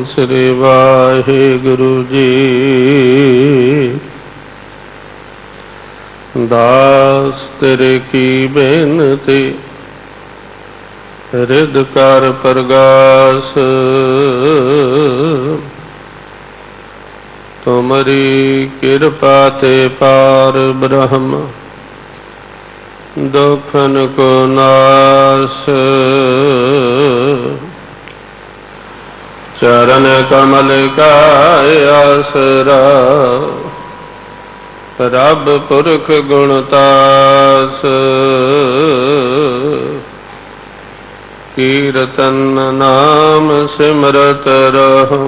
श्री वाहिगुरु जी। दास तेरे की बेनती रिद कर प्रगास, तुमरी कृपा ते पार ब्रह्म दुखन को नाश। चरण कमल का आसरा रब पुरख गुणतास। कीर्तन नाम सिमरत रहो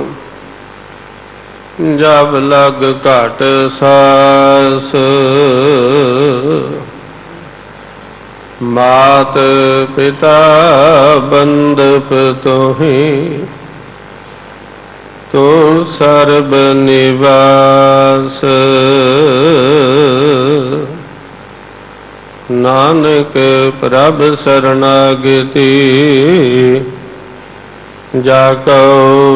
जब लग घट सास। मात पिता बंदप तोहि तू सर्ब निवास। नानक प्रभ शरणागति जाको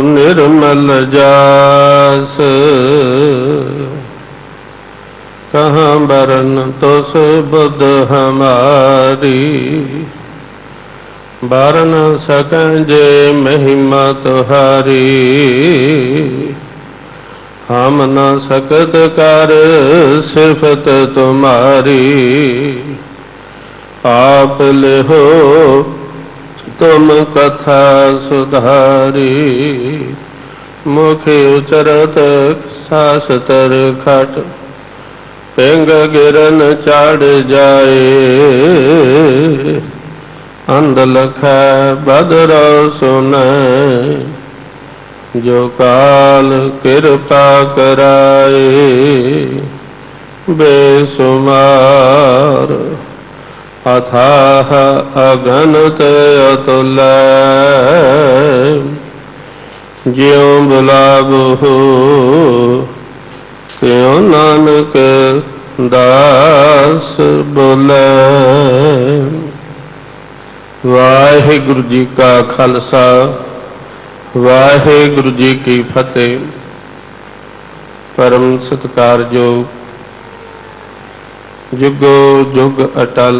निर्मल जास। कहाँ बरन तुस बुध हमारी बार न सकन जे महिमा तुहारी। हम न सकत कर सिफत तुम्हारी आप ले हो तुम कथा सुधारी। मुख उचरत सासतर खट पिंग गिरन चढ़ जाए। अंध लख बदरो सुन जो काल कृपा कराए। बेसुमार अथाह अगनत अतुल ज्यों बुलाबो त्यों नानक दास बोले। वाहिगुरु जी का खालसा वाहिगुरु जी की फतेह। परम सत्कारयोग जुगो जुग अटल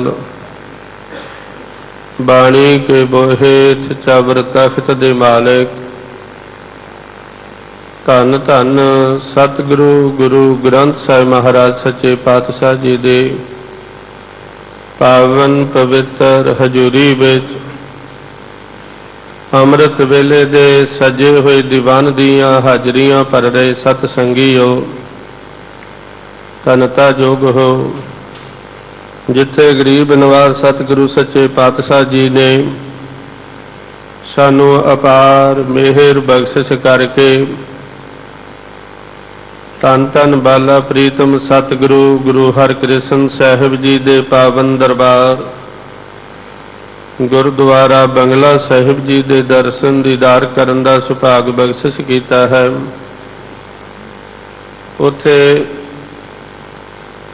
बाणी के बोहेत चावर तख्त दे मालिक धन धन सतगुरु गुरु ग्रंथ साहिब महाराज सच्चे पातशाह जी दे पावन पवित्र हजूरी विच अमृत वेले दे सजे हुए दीवान दियां हाजरियां भर रहे सतसंगी हो। धनता जोग हो जिथे गरीब नवाज सतगुरु सच्चे पातशाह जी ने सानू अपार मेहर बख्शिश करके धन धन बाला प्रीतम सतगुरु गुरु हरकृष्ण साहिब जी दे पावन दरबार गुरुद्वारा बंगला साहिब जी दे दर्शन दीदार करन दा सुभाग बख्शिश कीता है। उथे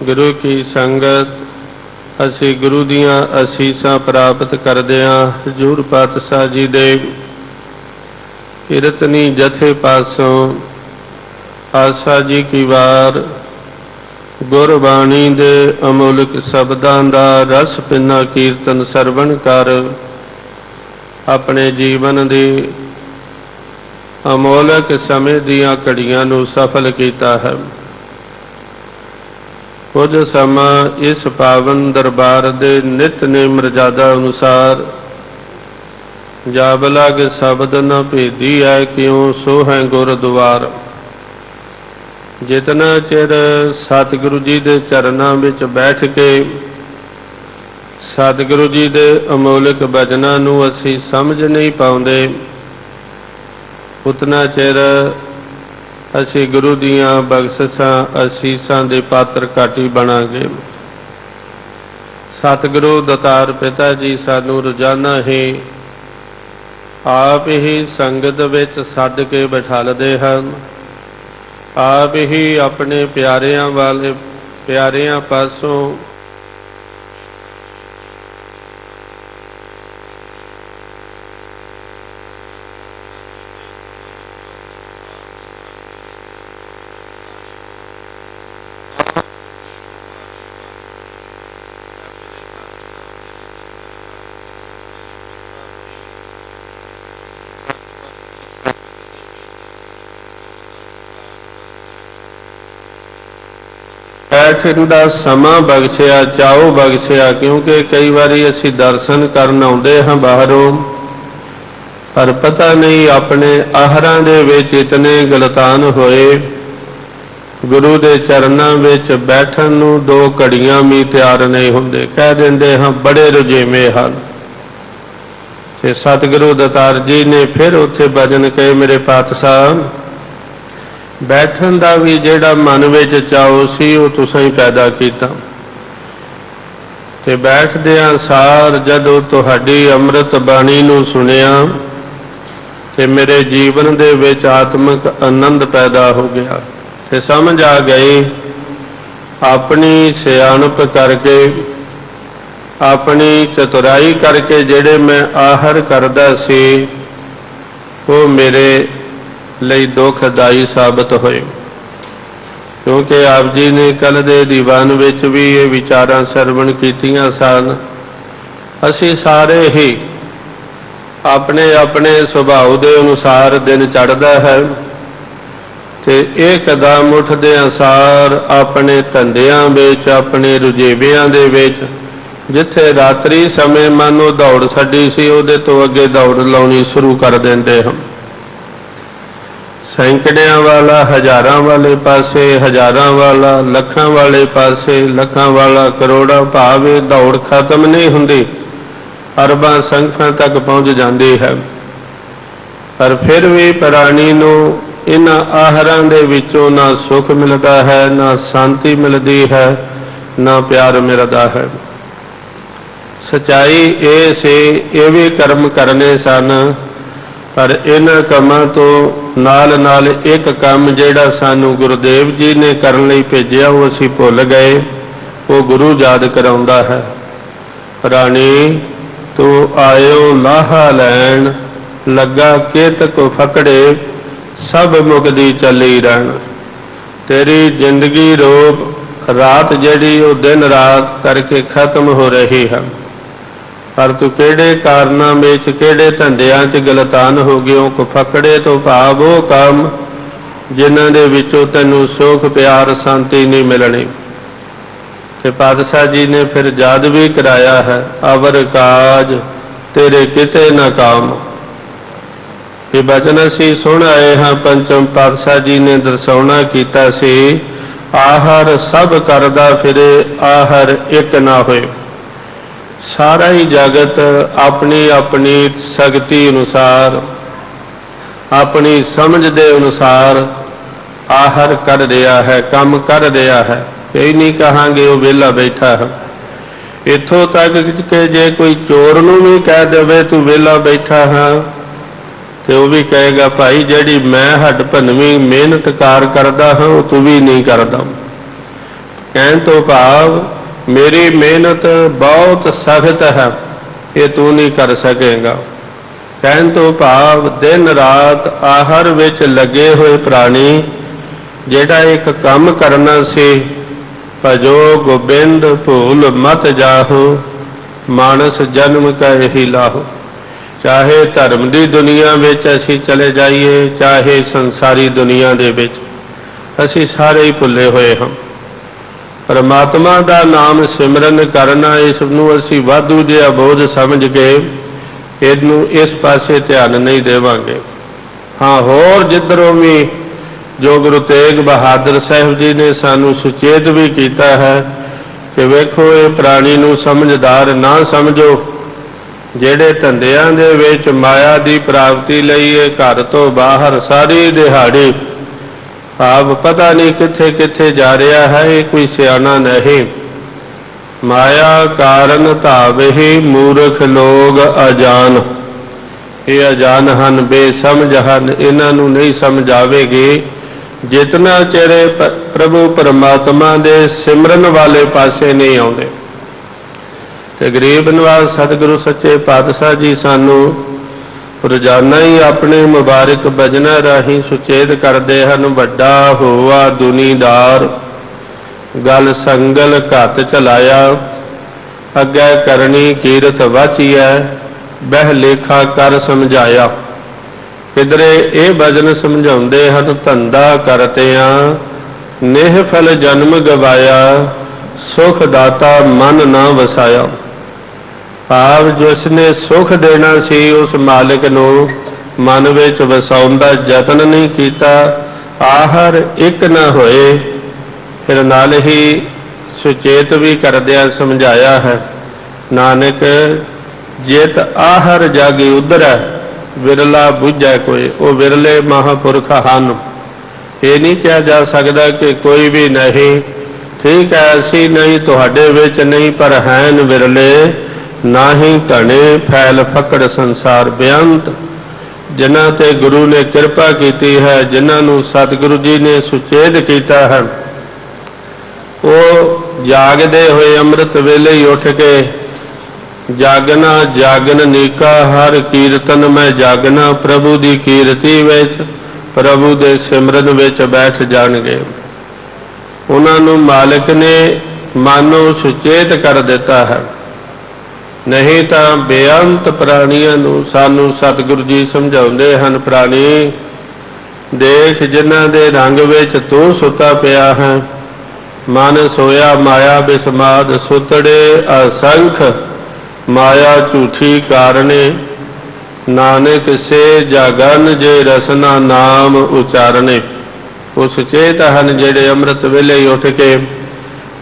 गुरु की संगत असी गुरु दियां असीसां प्राप्त करदियां हजूर पातशाह जी दे कीरतनी जथे पासों आशा जी की वार गुरबाणी दे अमोलक शब्दां दा रस पिना कीर्तन सरवण कर अपने जीवन दे अमोलक समय दियां घड़ियां नूं सफल कीता है। कुछ समा इस पावन दरबार दे नित ने मर्यादा अनुसार जाब लग शब्द न भेदी है क्यों सो है गुरद्वार। जितना चिर सतगुरु जी के चरणों में बैठ के सतगुरु जी के अमोलक वचनों नूं असी समझ नहीं पाउंदे उतना चिर असी गुरु दियां बख्शिशां असीसां दे पात्र घट ही बनांगे। सतगुरु दतार पिता जी सानू रोजाना ही आप ही संगत विच सद के बिठालदे हन। आप ही अपने प्यारियां वाले प्यारियां पासों बैठन का समा बख्शिया, चाओ बख्शिया, क्योंकि कई बारी असी दर्शन करन आउंदे हां बाहरों, पर पता नहीं अपने आहरां दे विच इतने गलतान होए, गुरु दे चरनां विच बैठन नूं 2 घड़ियां भी तैयार नहीं हुंदे, कह दिंदे हां बड़े रुझेवे हन। ते सतगुरु दतार जी ने फिर उत्थे भजन कहे, मेरे पातशाह बैठन का भी जिहड़ा मन विच चाओ सी वो तुसां ही पैदा कीता, ते बैठदियां सार जदों तुहाडी अमृत बाणी नूं सुनिया ते मेरे जीवन दे विच आत्मक आनंद पैदा हो गया, ते समझ आ गई अपनी सियाणप करके, अपनी चतुराई करके जिहड़े मैं आहर करदा सी वो मेरे ਲਈ दुखदाई साबित होए। क्योंकि आप जी ने कल दे दीवान विच भी ये विचारां सरवण कीतियां सन। असी सारे ही अपने अपने सुभाव के अनुसार दिन चढ़ता है ते ये कदम उठदियां सार अपने धंधियां विच, अपने रुझेवियां दे विच, जिथे रात्रि समय मानो दौड़ छड्डी सी उहदे तो अगे दौड़ लाउणी शुरू कर देंदे हम। सैकड़ियां वाला हज़ारां वाले पासे, हज़ारां वाला लखां वाले पासे, लखां वाला करोड़ां, भावे दौड़ खत्म नहीं हुंदी, अरबां संखां तक पहुँच जाती है। पर फिर भी प्राणी नूं इन्हां आहरां दे विचों ना सुख मिलता है, ना शांति मिलती है, ना प्यार मिलता है। सच्चाई ये सी ये भी कर्म करने सन, पर इन्हां कामां तो नाल नाल एक काम जिहड़ा सानू गुरुदेव जी ने करन लई भेजिया वो असीं भुल गए, वो गुरु याद कराउंदा है। राणी तू आयो लाहा लैण, लगा कित को फकड़े, सब मुकदी चली रहन। तेरी जिंदगी रूप रात जिहड़ी वो दिन रात करके खत्म हो रही है, पर तू किहड़े कारनां विच, किहड़े धंधियां च गलतान हो गयो को फकड़े, तो भाव वो काम जिन्हां दे विचों तैनूं सुख प्यार शांति नहीं मिलनी। ते पातशाह जी ने फिर याद भी कराया है, अवर काज तेरे किते न काम। ये बचन असीं सुण आए हाँ, पंचम पातशाह जी ने दर्शाउणा कीता सी, आहर सब करदा फिरे, आहर एक ना होए। सारा ही जगत अपनी अपनी शक्ति अनुसार, अपनी समझ के अनुसार आहर कर रहा है, काम कर रहा है। यही नहीं कहांगे वो वेला बैठा है। इत्थों तक कि जे कोई चोर नूं भी कह देवे तू वेला बैठा हाँ, तो वह भी कहेगा भाई जिहड़ी मैं हड्ड भनवी मेहनत कार करदा हाँ वो तू भी नहीं करदा। कहण तो भाव मेरी मेहनत बहुत सख्त है, ये तू नहीं कर सकेगा। कहण तो भाव दिन रात आहर विच लगे हुए प्राणी जिहड़ा एक काम करना सी, भजो गोबिंद भूल मत जाहो, मानस जन्म का यही लाहो। चाहे धर्म की दुनिया विच असी चले जाइए, चाहे संसारी दुनिया दे विच असी सारे ही भुले हुए हम। परमात्मा का नाम सिमरन करना, इसनूं असीं वाधू जिहा बोझ समझ के इनू इस पासे ध्यान नहीं देवांगे। हाँ, होर जिधरों भी जो गुरु तेग बहादुर साहब जी ने सानू सुचेत भी किया है कि वेखो ये प्राणी नूं समझदार ना समझो, जिहड़े धंधियां दे विच माया की प्राप्ति लई घर तो बाहर सारी दिहाड़ी आप पता नहीं किथे किथे जा रहा है, ये कोई सियाना नहीं। माया कारण धावे ही मूर्ख लोग अजान, ये अजान हन, बेसमझ हन, इन्हां नूं नहीं समझ आवेगी जितना चेरे प्रभु परमात्मा दे सिमरन वाले पासे नहीं आउंदे। ते गरीब नवाज सतगुरु सच्चे पातशाह जी सानू रोजाना ही अपने मुबारक भजना राही सुचेत करते हैं, वड्डा होवा दुनीदार, गल संगल घत चलाया, अगे करनी कीरत वाचिया, बह लेखा कर समझाया। किधरे ये भजन समझाते हैं, धंधा करते नेह फल जन्म गवाया, सुख दाता मन न वसाया। भाव जिसने सुख देना सी उस मालिक नूं मन विच वसाउण दा यतन नहीं कीता, आहर एक न होए। फिर नाल ही सुचेत भी करदिया समझाया है, नानक जेत आहर जागी उधरै, विरला बुझै कोई। वो विरले महापुरख हन। ये नहीं कहा जा सकता कि कोई भी नहीं, ठीक है असी नहीं तुहाडे विच नहीं, पर हैन विरले ना ही धने फैल फकड़ संसार बेअंत। जिन्हां ते गुरु ने कृपा की है, जिन्हां नूं सतगुरु जी ने सुचेत किया है, वो जागदे हुए अमृत वेले ही उठ के जागना जागन नीका, हर कीर्तन में जागना, प्रभु की कीर्ति विच प्रभु दे सिमरन विच बैठ जाणगे। उन्हां नूं मालिक ने मानो सुचेत कर दिता है। नहीं तो बेअंत प्राणियों नूं सानू सतगुरु जी समझाउंदे हन, प्राणी देख जिन्हां दे रंग विच तू सुता पिया है, मन सोया माया बिस्माद, सुतड़े असंख माया झूठी कारणे। नानक से जागन जे रसना नाम उचारने। वो सुचेत हन जेड़े अमृत वेले उठ के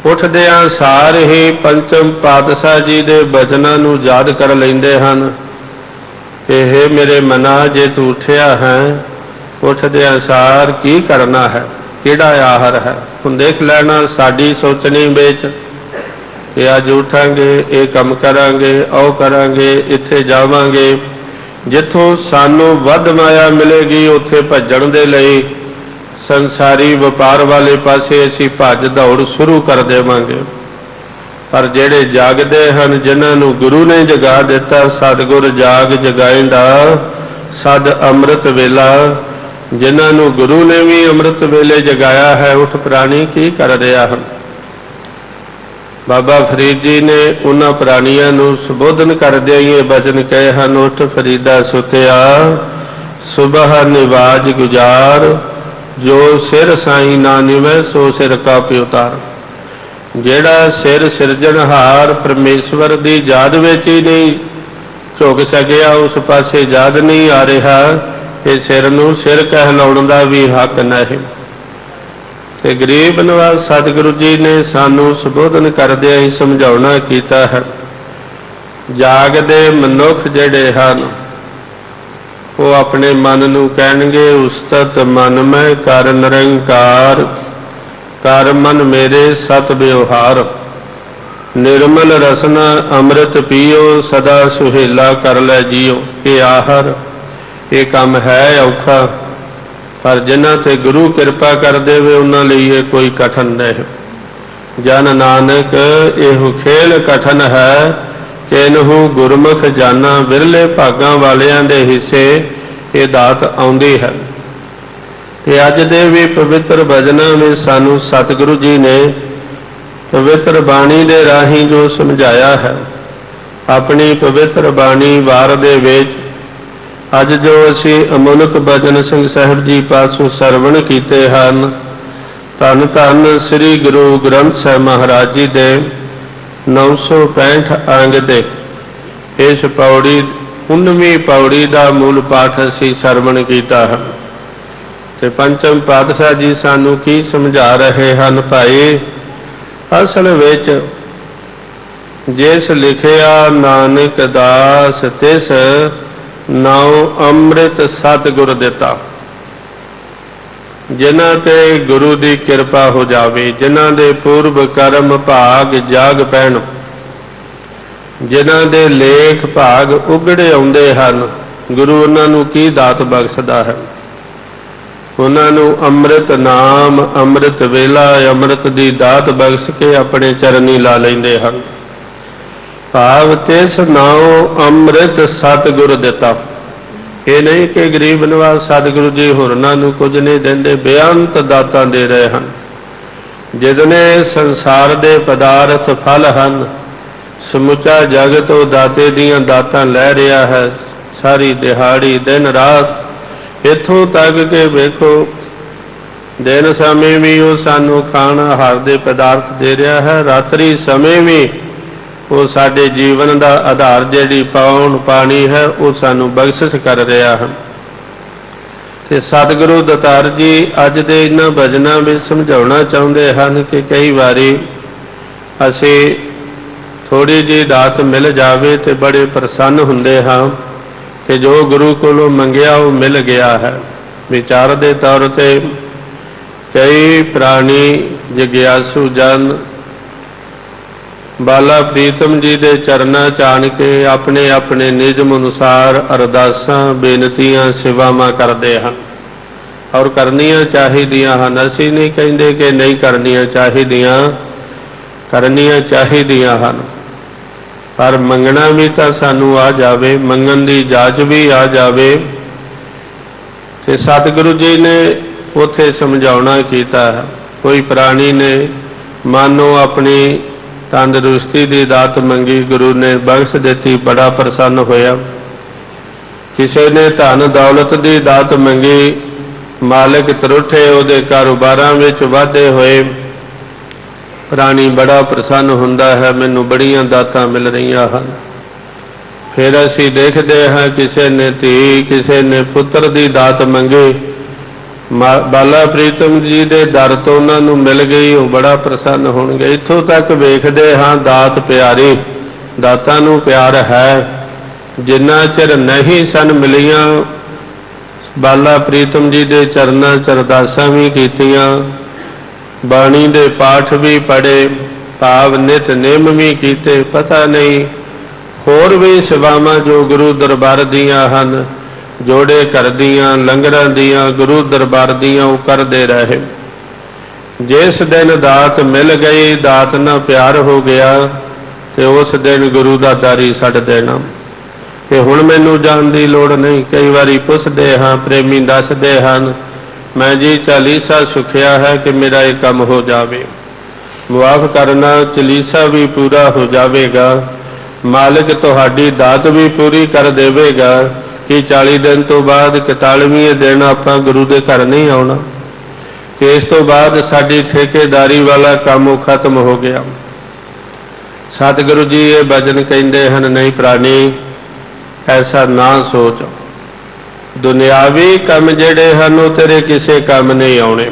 उठदियां सार ही पंचम पातशाह जी दे बचनां नूं याद कर लैंदे हन कि हे मेरे मना, जे तू उठिया है उठदियां सार की करना है, किहड़ा आहर है। हुण देख लेना साडी सोचनी विच कि अज उठांगे, ये काम करांगे, ओ करांगे, इत्थे जावांगे, जिथों सानू वध माया मिलेगी उत्थे भज्जण दे लई संसारी वपार वाले पासे असीं भज दौड़ शुरू कर देवांगे। पर जेड़े जागदे हन, जिन्हां नूं गुरु ने जगा दिता, सतगुर जाग जगाइंदा सद अमृत वेला, जिन्हां नूं गुरु ने भी अमृत वेले जगाया है, उठ प्राणी की कर रहा है। बाबा फरीद जी ने उन्हां प्राणियां नूं संबोधन करदे ये बचन कहे हन, उठ फरीदा सुतिया सुबह निवाज गुजार, जो सिर साई ना निवै सो सिर का प्योतार। जेड़ा सिर सिरजनहार परमेश्वर की याद विच ही नहीं झुक सकिया, उस पासे याद नहीं आ रहा कि सिर नूं सिर कहलाउण दा भी हक नहीं। ते गरीब नवाज सतगुरु जी ने सानू संबोधन करदिआं ही समझाउणा कीता है। जागदे मनुख जेड़े हन वो अपने मन नूं कहणगे, उस्तत मन में कर निरंकार, कर मन मेरे सत व्यवहार। निर्मल रसना अमृत पियो, सदा सुहेला कर लै जियो। ये आहर ये काम है औखा, पर जिन्हां ते गुरु कृपा कर देवे उन्हां लई ये कोई कठन नहीं। जन नानक एहो खेल कठन है, कि इनहूं गुरमुख जाना, विरले भागां वालियां दे हिस्से ये दात आउंदी है। ते अज दे भी पवित्र भजनां में सानू सतगुरु जी ने पवित्र बाणी दे राही जो समझाया है, अपनी पवित्र बाणी वार दे विच अज जो असी अमुनक भजन सिंह साहिब जी पासों सरवण कीते हन, धन धन श्री गुरु ग्रंथ साहिब महाराज जी दे 965 अंग दे इस पौड़ी 19वीं पौड़ी का मूल पाठ असी सरवण कीता है। ते पंचम पातशाह जी सानू की समझा रहे हैं भाई, असल विच जिस लिखिया नानक दास तिस नाउ अमृत सतगुर दिता। जिन्हां ते गुरु की कृपा हो जावे, जिन्हां दे पूर्व कर्म भाग जाग पैण, जिन्हां दे लेख भाग उगड़े आउंदे हन, गुरु उन्हां नूं की दात बख्शदा है। उन्हां नूं अमृत नाम, अमृत वेला, अमृत दी दात बख्श के अपने चरनी ला लैंदे हन। भाव तिस नाउ अमृत सतगुर दिता। ये नहीं कि गरीब नवाज सतगुरु जी होरनां नूं कुछ नहीं देंदे, बेअंत दातां दे रहे हैं। जितने संसार दे पदार्थ फल हन, समुचा जगत वो दाते दियां दातां लै रहा है सारी दिहाड़ी दिन रात। इत्थों तक के वेखो ਦਿਨ ਸਮੇਂ ਵੀ ਉਹ ਸਾਨੂੰ ਖਾਣ ਆਹਾਰ ਦੇ ਪਦਾਰਥ ਦੇ ਰਿਹਾ ਹੈ, ਰਾਤਰੀ ਸਮੇਂ ਵੀ ਉਹ ਸਾਡੇ ਜੀਵਨ ਦਾ ਆਧਾਰ ਜਿਹੜੀ ਪਾਉਣ ਪਾਣੀ ਹੈ ਉਹ ਸਾਨੂੰ ਬਖਸ਼ਿਸ਼ ਕਰ ਰਿਹਾ ਹੈ। ਤੇ ਸਤਿਗੁਰੂ ਦਾਤਾਰ ਜੀ ਅੱਜ ਦੇ ਇਹਨਾਂ ਭਜਨਾਂ ਵਿੱਚ ਸਮਝਾਉਣਾ ਚਾਹੁੰਦੇ ਹਨ ਕਿ ਕਈ ਵਾਰੀ ਅਸੀਂ ਥੋੜੀ ਜਿਹੀ ਦਾਤ ਮਿਲ ਜਾਵੇ ਤੇ ਬੜੇ ਪ੍ਰਸੰਨ ਹੁੰਦੇ ਹਾਂ ਕਿ ਜੋ ਗੁਰੂ ਕੋਲੋਂ ਮੰਗਿਆ ਉਹ ਮਿਲ ਗਿਆ ਹੈ। ਵਿਚਾਰ ਦੇ ਤੌਰ ਤੇ ਕਈ ਪ੍ਰਾਣੀ ਜਗਿਆਸੂ ਜਨ ਬਾਲਾ ਪ੍ਰੀਤਮ ਜੀ ਦੇ ਚਰਨਾਂ 'ਚ ਆਣ ਕੇ ਆਪਣੇ ਆਪਣੇ ਨਿਯਮ ਅਨੁਸਾਰ ਅਰਦਾਸਾਂ ਬੇਨਤੀਆਂ ਸੇਵਾਵਾਂ ਕਰਦੇ ਹਨ ਔਰ ਕਰਨੀਆਂ ਚਾਹੀਦੀਆਂ ਹਨ। ਅਸੀਂ ਨਹੀਂ ਕਹਿੰਦੇ ਕਿ ਨਹੀਂ ਕਰਨੀਆਂ ਚਾਹੀਦੀਆਂ, ਕਰਨੀਆਂ ਚਾਹੀਦੀਆਂ ਹਨ, ਪਰ ਮੰਗਣਾ ਵੀ ਤਾਂ ਸਾਨੂੰ ਆ ਜਾਵੇ, ਮੰਗਣ ਦੀ ਜਾਚ ਵੀ ਆ ਜਾਵੇ। ਤੇ ਸਤਿਗੁਰੂ ਜੀ ਨੇ ਉੱਥੇ ਸਮਝਾਉਣਾ ਕੀਤਾ ਹੈ। ਕੋਈ ਪ੍ਰਾਣੀ ਨੇ ਮਾਨੋ ਆਪਣੀ ਤੰਦਰੁਸਤੀ ਦੀ ਦਾਤ ਮੰਗੀ, ਗੁਰੂ ਨੇ ਬਖਸ਼ ਦਿੱਤੀ, ਬੜਾ ਪ੍ਰਸੰਨ ਹੋਇਆ। ਕਿਸੇ ਨੇ ਧਨ ਦੌਲਤ ਦੀ ਦਾਤ ਮੰਗੀ, ਮਾਲਕ ਤਰੁੱਠੇ, ਉਹਦੇ ਕਾਰੋਬਾਰਾਂ ਵਿੱਚ ਵਾਧੇ ਹੋਏ, ਪ੍ਰਾਣੀ ਬੜਾ ਪ੍ਰਸੰਨ ਹੁੰਦਾ ਹੈ, ਮੈਨੂੰ ਬੜੀਆਂ ਦਾਤਾਂ ਮਿਲ ਰਹੀਆਂ ਹਨ। ਫਿਰ ਅਸੀਂ ਦੇਖਦੇ ਹਾਂ ਕਿਸੇ ਨੇ ਧੀ, ਕਿਸੇ ਨੇ ਪੁੱਤਰ ਦੀ ਦਾਤ ਮੰਗੀ, ਬਾਲਾ ਪ੍ਰੀਤਮ ਜੀ ਦੇ ਦਰ ਤੋਂ ਉਹਨਾਂ ਨੂੰ ਮਿਲ ਗਈ, ਉਹ ਬੜਾ ਪ੍ਰਸੰਨ ਹੋਣਗੇ। ਇੱਥੋਂ ਤੱਕ ਵੇਖਦੇ ਹਾਂ ਦਾਤ ਪਿਆਰੀ, ਦਾਤਾਂ ਨੂੰ ਪਿਆਰ ਹੈ। ਜਿੰਨਾ ਚਿਰ ਨਹੀਂ ਸਨ ਮਿਲੀਆਂ, ਬਾਲਾ ਪ੍ਰੀਤਮ ਜੀ ਦੇ ਚਰਨਾਂ 'ਚ ਅਰਦਾਸਾਂ ਵੀ ਕੀਤੀਆਂ, ਬਾਣੀ ਦੇ ਪਾਠ ਵੀ ਪੜ੍ਹੇ, ਭਾਵ ਨਿਤਨੇਮ ਵੀ ਕੀਤੇ। ਪਤਾ ਨਹੀਂ ਹੋਰ ਵੀ ਸੇਵਾਵਾਂ ਜੋ ਗੁਰੂ ਦਰਬਾਰ ਦੀਆਂ ਹਨ, ਜੋੜੇ ਘਰ ਦੀਆਂ, ਲੰਗਰਾਂ ਦੀਆਂ, ਗੁਰੂ ਦਰਬਾਰ ਦੀਆਂ, ਉਹ ਕਰਦੇ ਰਹੇ। ਜਿਸ ਦਿਨ ਦਾਤ ਮਿਲ ਗਈ, ਦਾਤ ਨਾਲ ਪਿਆਰ ਹੋ ਗਿਆ, ਤੇ ਉਸ ਦਿਨ ਗੁਰੂ ਦਾ ਦਾਰੀ ਛੱਡ ਦੇਣਾ ਕਿ ਹੁਣ ਮੈਨੂੰ ਜਾਣ ਦੀ ਲੋੜ ਨਹੀਂ। ਕਈ ਵਾਰੀ ਪੁੱਛਦੇ ਹਾਂ, ਪ੍ਰੇਮੀ ਦੱਸਦੇ ਹਨ, ਮੈਂ ਜੀ ਚਾਲੀਸਾ ਸੁਖਿਆ ਹੈ ਕਿ ਮੇਰਾ ਇਹ ਕੰਮ ਹੋ ਜਾਵੇ। ਮੁਆਫ ਕਰਨਾ, ਚਾਲੀਸਾ ਵੀ ਪੂਰਾ ਹੋ ਜਾਵੇਗਾ, ਮਾਲਕ ਤੁਹਾਡੀ ਦਾਤ ਵੀ ਪੂਰੀ ਕਰ ਦੇਵੇਗਾ ਕਿ 40 ਦਿਨ ਤੋਂ ਬਾਅਦ 41ਵੇਂ ਦਿਨ ਆਪਾਂ ਗੁਰੂ ਦੇ ਘਰ ਨਹੀਂ ਆਉਣਾ, ਕਿ ਇਸ ਤੋਂ ਬਾਅਦ ਸਾਡੀ ਠੇਕੇਦਾਰੀ ਵਾਲਾ ਕੰਮ ਖਤਮ ਹੋ ਗਿਆ। ਸਤਿਗੁਰੂ ਜੀ ਇਹ ਭਜਨ ਕਹਿੰਦੇ ਹਨ, ਨਹੀਂ ਪ੍ਰਾਣੀ ਐਸਾ ਨਾ ਸੋਚ, ਦੁਨਿਆਵੀ ਕੰਮ ਜਿਹੜੇ ਹਨ ਉਹ ਤੇਰੇ ਕਿਸੇ ਕੰਮ ਨਹੀਂ ਆਉਣੇ।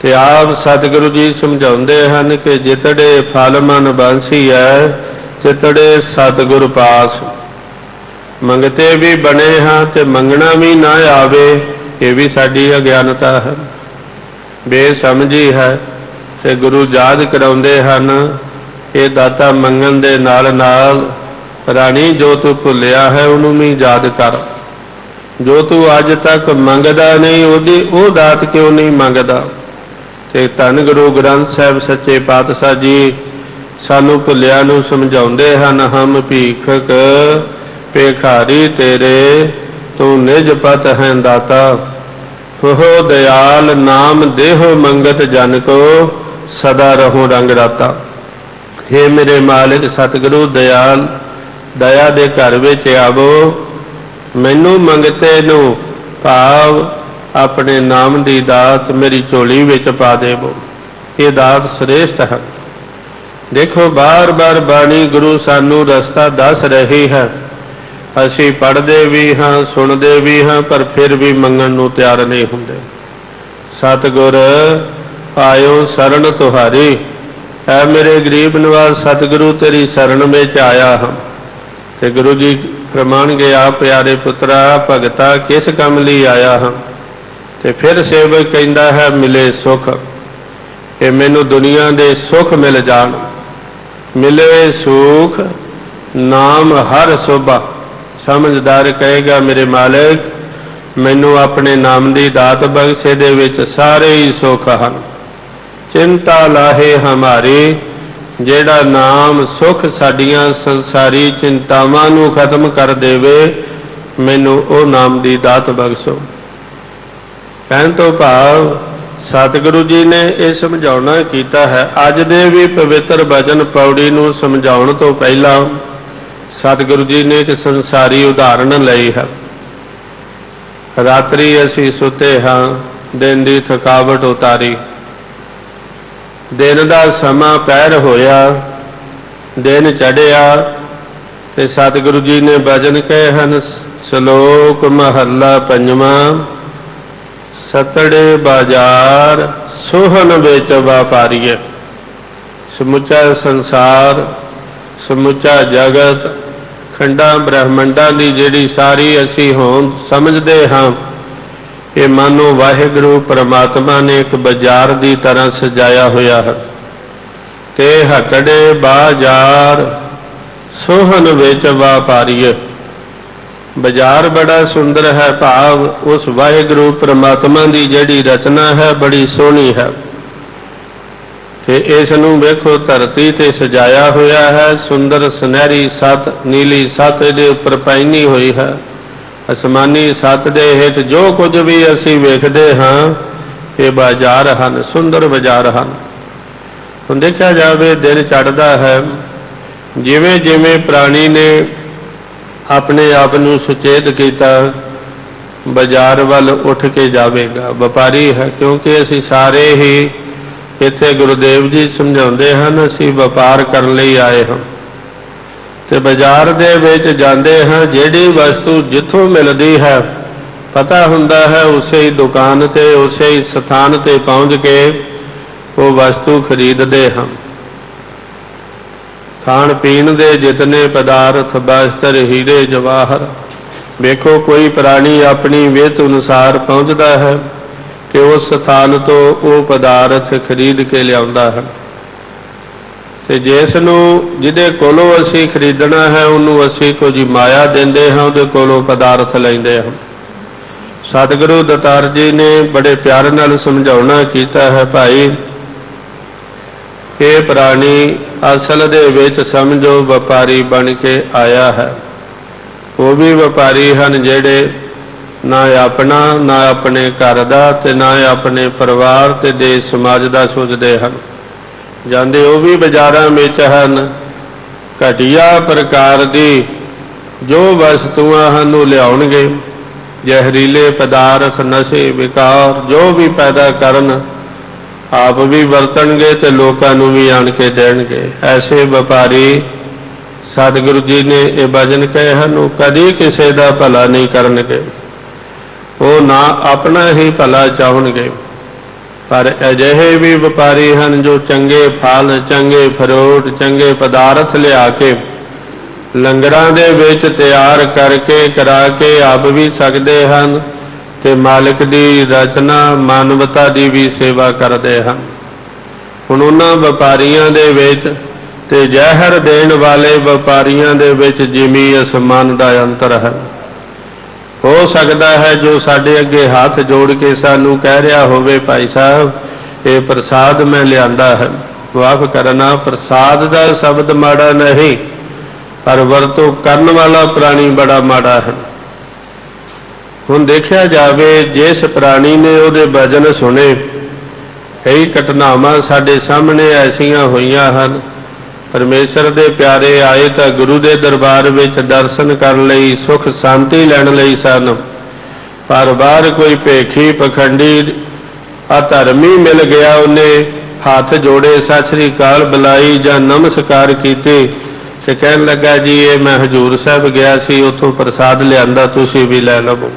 ਤੇ ਆਪ ਸਤਿਗੁਰੂ ਜੀ ਸਮਝਾਉਂਦੇ ਹਨ ਕਿ ਜਿਤੜੇ ਫਲ ਮਨ ਬਾਂਸੀ ਹੈ, ਤਿਤੜੇ ਸਤਿਗੁਰ ਪਾਸ। ਮੰਗਤੇ ਵੀ ਬਣੇ ਹਾਂ ਤੇ ਮੰਗਣਾ ਵੀ ਨਾ ਆਵੇ, ਇਹ ਵੀ ਸਾਡੀ ਅਗਿਆਨਤਾ ਹੈ, ਬੇਸਮਝੀ ਹੈ। ਤੇ ਗੁਰੂ ਯਾਦ ਕਰਾਉਂਦੇ ਹਨ, ਇਹ ਦਾਤਾ ਮੰਗਣ ਦੇ ਨਾਲ ਨਾਲ ਰਾਣੀ ਜੋ ਤੂੰ ਭੁੱਲਿਆ ਹੈ ਉਹਨੂੰ ਵੀ ਯਾਦ ਕਰ। ਜੋ ਤੂੰ ਅੱਜ ਤੱਕ ਮੰਗਦਾ ਨਹੀਂ, ਉਹਦੀ ਉਹ ਦਾਤ ਕਿਉਂ ਨਹੀਂ ਮੰਗਦਾ। ਤੇ ਧੰਨ ਗੁਰੂ ਗ੍ਰੰਥ ਸਾਹਿਬ ਸੱਚੇ ਪਾਤਸ਼ਾਹ ਜੀ ਸਾਨੂੰ ਭੁੱਲਿਆ ਨੂੰ ਸਮਝਾਉਂਦੇ ਹਨ, ਹਮ ਭੀਖਕ ਭੇਖਾਰੀ ਤੇਰੇ, ਤੂੰ ਨਿਜ ਪਤ ਹੈ ਦਾਤਾ, ਹੋ ਦਿਆਲ ਨਾਮ ਦੇਹੋ ਮੰਗਤ ਜਨ ਕੋ, ਸਦਾ ਰਹੋ ਰੰਗ ਰਾਤਾ। ਹੇ ਮੇਰੇ ਮਾਲਿਕ ਸਤਿਗੁਰੂ ਦਿਆਲ, ਦਇਆ ਦੇ ਘਰ ਵਿੱਚ ਆਵੋ, ਮੈਨੂੰ ਮੰਗਤੇ ਨੂੰ ਭਾਵ ਆਪਣੇ ਨਾਮ ਦੀ ਦਾਤ ਮੇਰੀ ਝੋਲੀ ਵਿੱਚ ਪਾ ਦੇਵੋ। ਇਹ ਦਾਤ ਸ੍ਰੇਸ਼ਟ ਹੈ। ਦੇਖੋ ਬਾਰ ਬਾਰ ਬਾਣੀ ਗੁਰੂ ਸਾਨੂੰ ਰਸਤਾ ਦੱਸ ਰਹੀ ਹੈ, ਅਸੀਂ ਪੜ੍ਹਦੇ ਵੀ ਹਾਂ, ਸੁਣਦੇ ਵੀ ਹਾਂ, ਪਰ ਫਿਰ ਵੀ ਮੰਗਣ ਨੂੰ ਤਿਆਰ ਨਹੀਂ ਹੁੰਦੇ। ਸਤਿਗੁਰ ਆਇਓ ਸ਼ਰਨ ਤੁਹਾਰੀ, ਹੈ ਮੇਰੇ ਗਰੀਬ ਨਿਵਾਜ ਸਤਿਗੁਰੂ ਤੇਰੀ ਸ਼ਰਨ ਵਿੱਚ ਆਇਆ ਹਾਂ। ਤੇ ਗੁਰੂ ਜੀ ਫਰਮਾਨਗੇ, ਆ ਪਿਆਰੇ ਪੁੱਤਰਾ ਭਗਤਾ ਕਿਸ ਕੰਮ ਲਈ ਆਇਆ ਹਾਂ। ਤੇ ਫਿਰ ਸੇਵਕ ਕਹਿੰਦਾ ਹੈ, ਮਿਲੇ ਸੁਖ, ਕਿ ਮੈਨੂੰ ਦੁਨੀਆ ਦੇ ਸੁਖ ਮਿਲ ਜਾਣ। ਮਿਲੇ ਸੁਖ ਨਾਮ ਹਰ ਸੋਭਾ। ਸਮਝਦਾਰ ਕਹੇਗਾ, ਮੇਰੇ ਮਾਲਕ ਮੈਨੂੰ ਆਪਣੇ ਨਾਮ ਦੀ ਦਾਤ ਬਖਸ਼ੇ, ਦੇ ਵਿੱਚ ਸਾਰੇ ਹੀ ਸੁੱਖ ਹਨ। ਚਿੰਤਾ ਲਾਹੇ ਹਮਾਰੀ, ਜਿਹੜਾ ਨਾਮ ਸੁੱਖ ਸਾਡੀਆਂ ਸੰਸਾਰੀ ਚਿੰਤਾਵਾਂ ਨੂੰ ਖਤਮ ਕਰ ਦੇਵੇ, ਮੈਨੂੰ ਉਹ ਨਾਮ ਦੀ ਦਾਤ ਬਖਸ਼ੋ। ਕਹਿਣ ਤੋਂ ਭਾਵ ਸਤਿਗੁਰੂ ਜੀ ਨੇ ਇਹ ਸਮਝਾਉਣਾ ਕੀਤਾ ਹੈ। ਅੱਜ ਦੇ ਵੀ ਪਵਿੱਤਰ ਭਜਨ ਪੌੜੀ ਨੂੰ ਸਮਝਾਉਣ ਤੋਂ ਪਹਿਲਾਂ ਸਤਿਗੁਰੂ ਜੀ ਨੇ ਇੱਕ ਸੰਸਾਰੀ ਉਦਾਹਰਣ ਲਈ ਹੈ। ਰਾਤਰੀ ਅਸੀਂ ਸੁੱਤੇ ਹਾਂ, दिन की थकावट उतारी। दिन का समा पहर होया, दिन चढ़िया ते सतगुरु जी ने भजन कहे हैं। श्लोक महला पंजवा। सतड़े बाजार सोहन बेच व्यापारीए। समुचा संसार, समुचा जगत, खंडा ब्रह्मंडा की जिहड़ी सारी असी होंद समझते हाँ, ये मानो वाहिगुरु परमात्मा ने एक बाजार की तरह सजाया होया है। ते हकड़े बाजार सोहन बेच व्यापारीए। बाजार बड़ा सुंदर है, भाव उस वाहिगुरु परमात्मा की जिहड़ी रचना है बड़ी सोहनी है। ते इस नूं वेखो धरती ते सजाया होया है, सुंदर सुनहरी सत नीली सत इहदे उपर पैनी हुई है। आसमानी सत दे हेठ जो कुछ भी असी वेखदे हाँ, ये बाजार हैं, सुंदर बाजार हैं। हुण देखा जाए दिन चढ़ता है, जिवें जिवें प्राणी ने अपने आप नूं सुचेत किया, बाजार वाल उठ के जाएगा। व्यापारी है, क्योंकि असी सारे ही इत्थे गुरुदेव जी समझाते हैं, असी व्यापार करने लई आए हाँ। तो बाजार दे विच जांदे हैं, जिहड़ी वस्तु जिथों मिलती है पता हुंदा है, उसे ही दुकान ते उसे ही स्थान ते पहुँच के वो वस्तु खरीदते हैं। खाण पीण दे जितने पदार्थ, वस्त्र, हीरे जवाहर, वेखो कोई प्राणी अपनी वित अनुसार पहुँचता है कि उस स्थान तो वो पदार्थ खरीद के लियाउंदा है। ते जिस नूं जिहदे कोलों असी खरीदना है उन्होंने असी कुछ माया देंदे हाँ, उहदे कोलों पदार्थ लैंदे हैं। सतगुरु दतार जी ने बड़े प्यार नाल समझाउणा कीता है, भाई ये प्राणी असल दे विच समझो व्यापारी बन के आया है। वो भी व्यापारी हैं जिहड़े ना अपना ना अपने घर दा ते ना अपने परिवार ते देश समाज दा सोचते हैं। जांदे वो भी बाजारां विच हन, घटिया प्रकार दी जो वस्तुआं हन वो लियाउणगे, जहरीले पदार्थ, नशे, विकार जो भी पैदा करन, आप भी वरतणगे ते लोकां नूं भी आण के देणगे। ऐसे व्यापारी सतगुरु जी ने ये भजन कहे हैं, वो कदी किसी का भला नहीं करनगे, वो ना अपना ही भला चाहणगे। पर अजिहे भी व्यापारी हैं जो चंगे फल, चंगे फ्रूट, चंगे पदार्थ लिया के लंगरां दे विच तैयार करके करा के आप भी सकते हैं, ते मालिक दी रचना मानवता की भी सेवा करते हैं। हुण उन्हां व्यापारियां दे विच ते जहर देण वाले व्यापारियां दे विच जिमी आसमान दा अंतर है। हो सकता है जो साडे अगे हाथ जोड़ के सानू कह रहा होवे, भाई साहब ये प्रसाद मैं लियांदा है, माफ करना, प्रसाद का शब्द माड़ा नहीं, पर वरतों करन वाला प्राणी बड़ा माड़ा है। हुण देखा जाए जिस प्राणी ने उहदे भजन सुने, कई घटनावां साडे सामने ऐसियां होइयां हन। परमेश्वर दे प्यारे आए तो गुरु दे दरबार विच दर्शन करन लई, सुख शांति लैण लई सन, पर बाहर कोई भेखी पखंडी अधर्मी मिल गया, उन्हें हाथ जोड़े, सत श्री अकाल बुलाई जां नमस्कार कीते ते कहन लगा जी ये मैं हजूर साहब गया सी, उत्थों प्रसाद लियांदा, तुसीं भी लै लवो।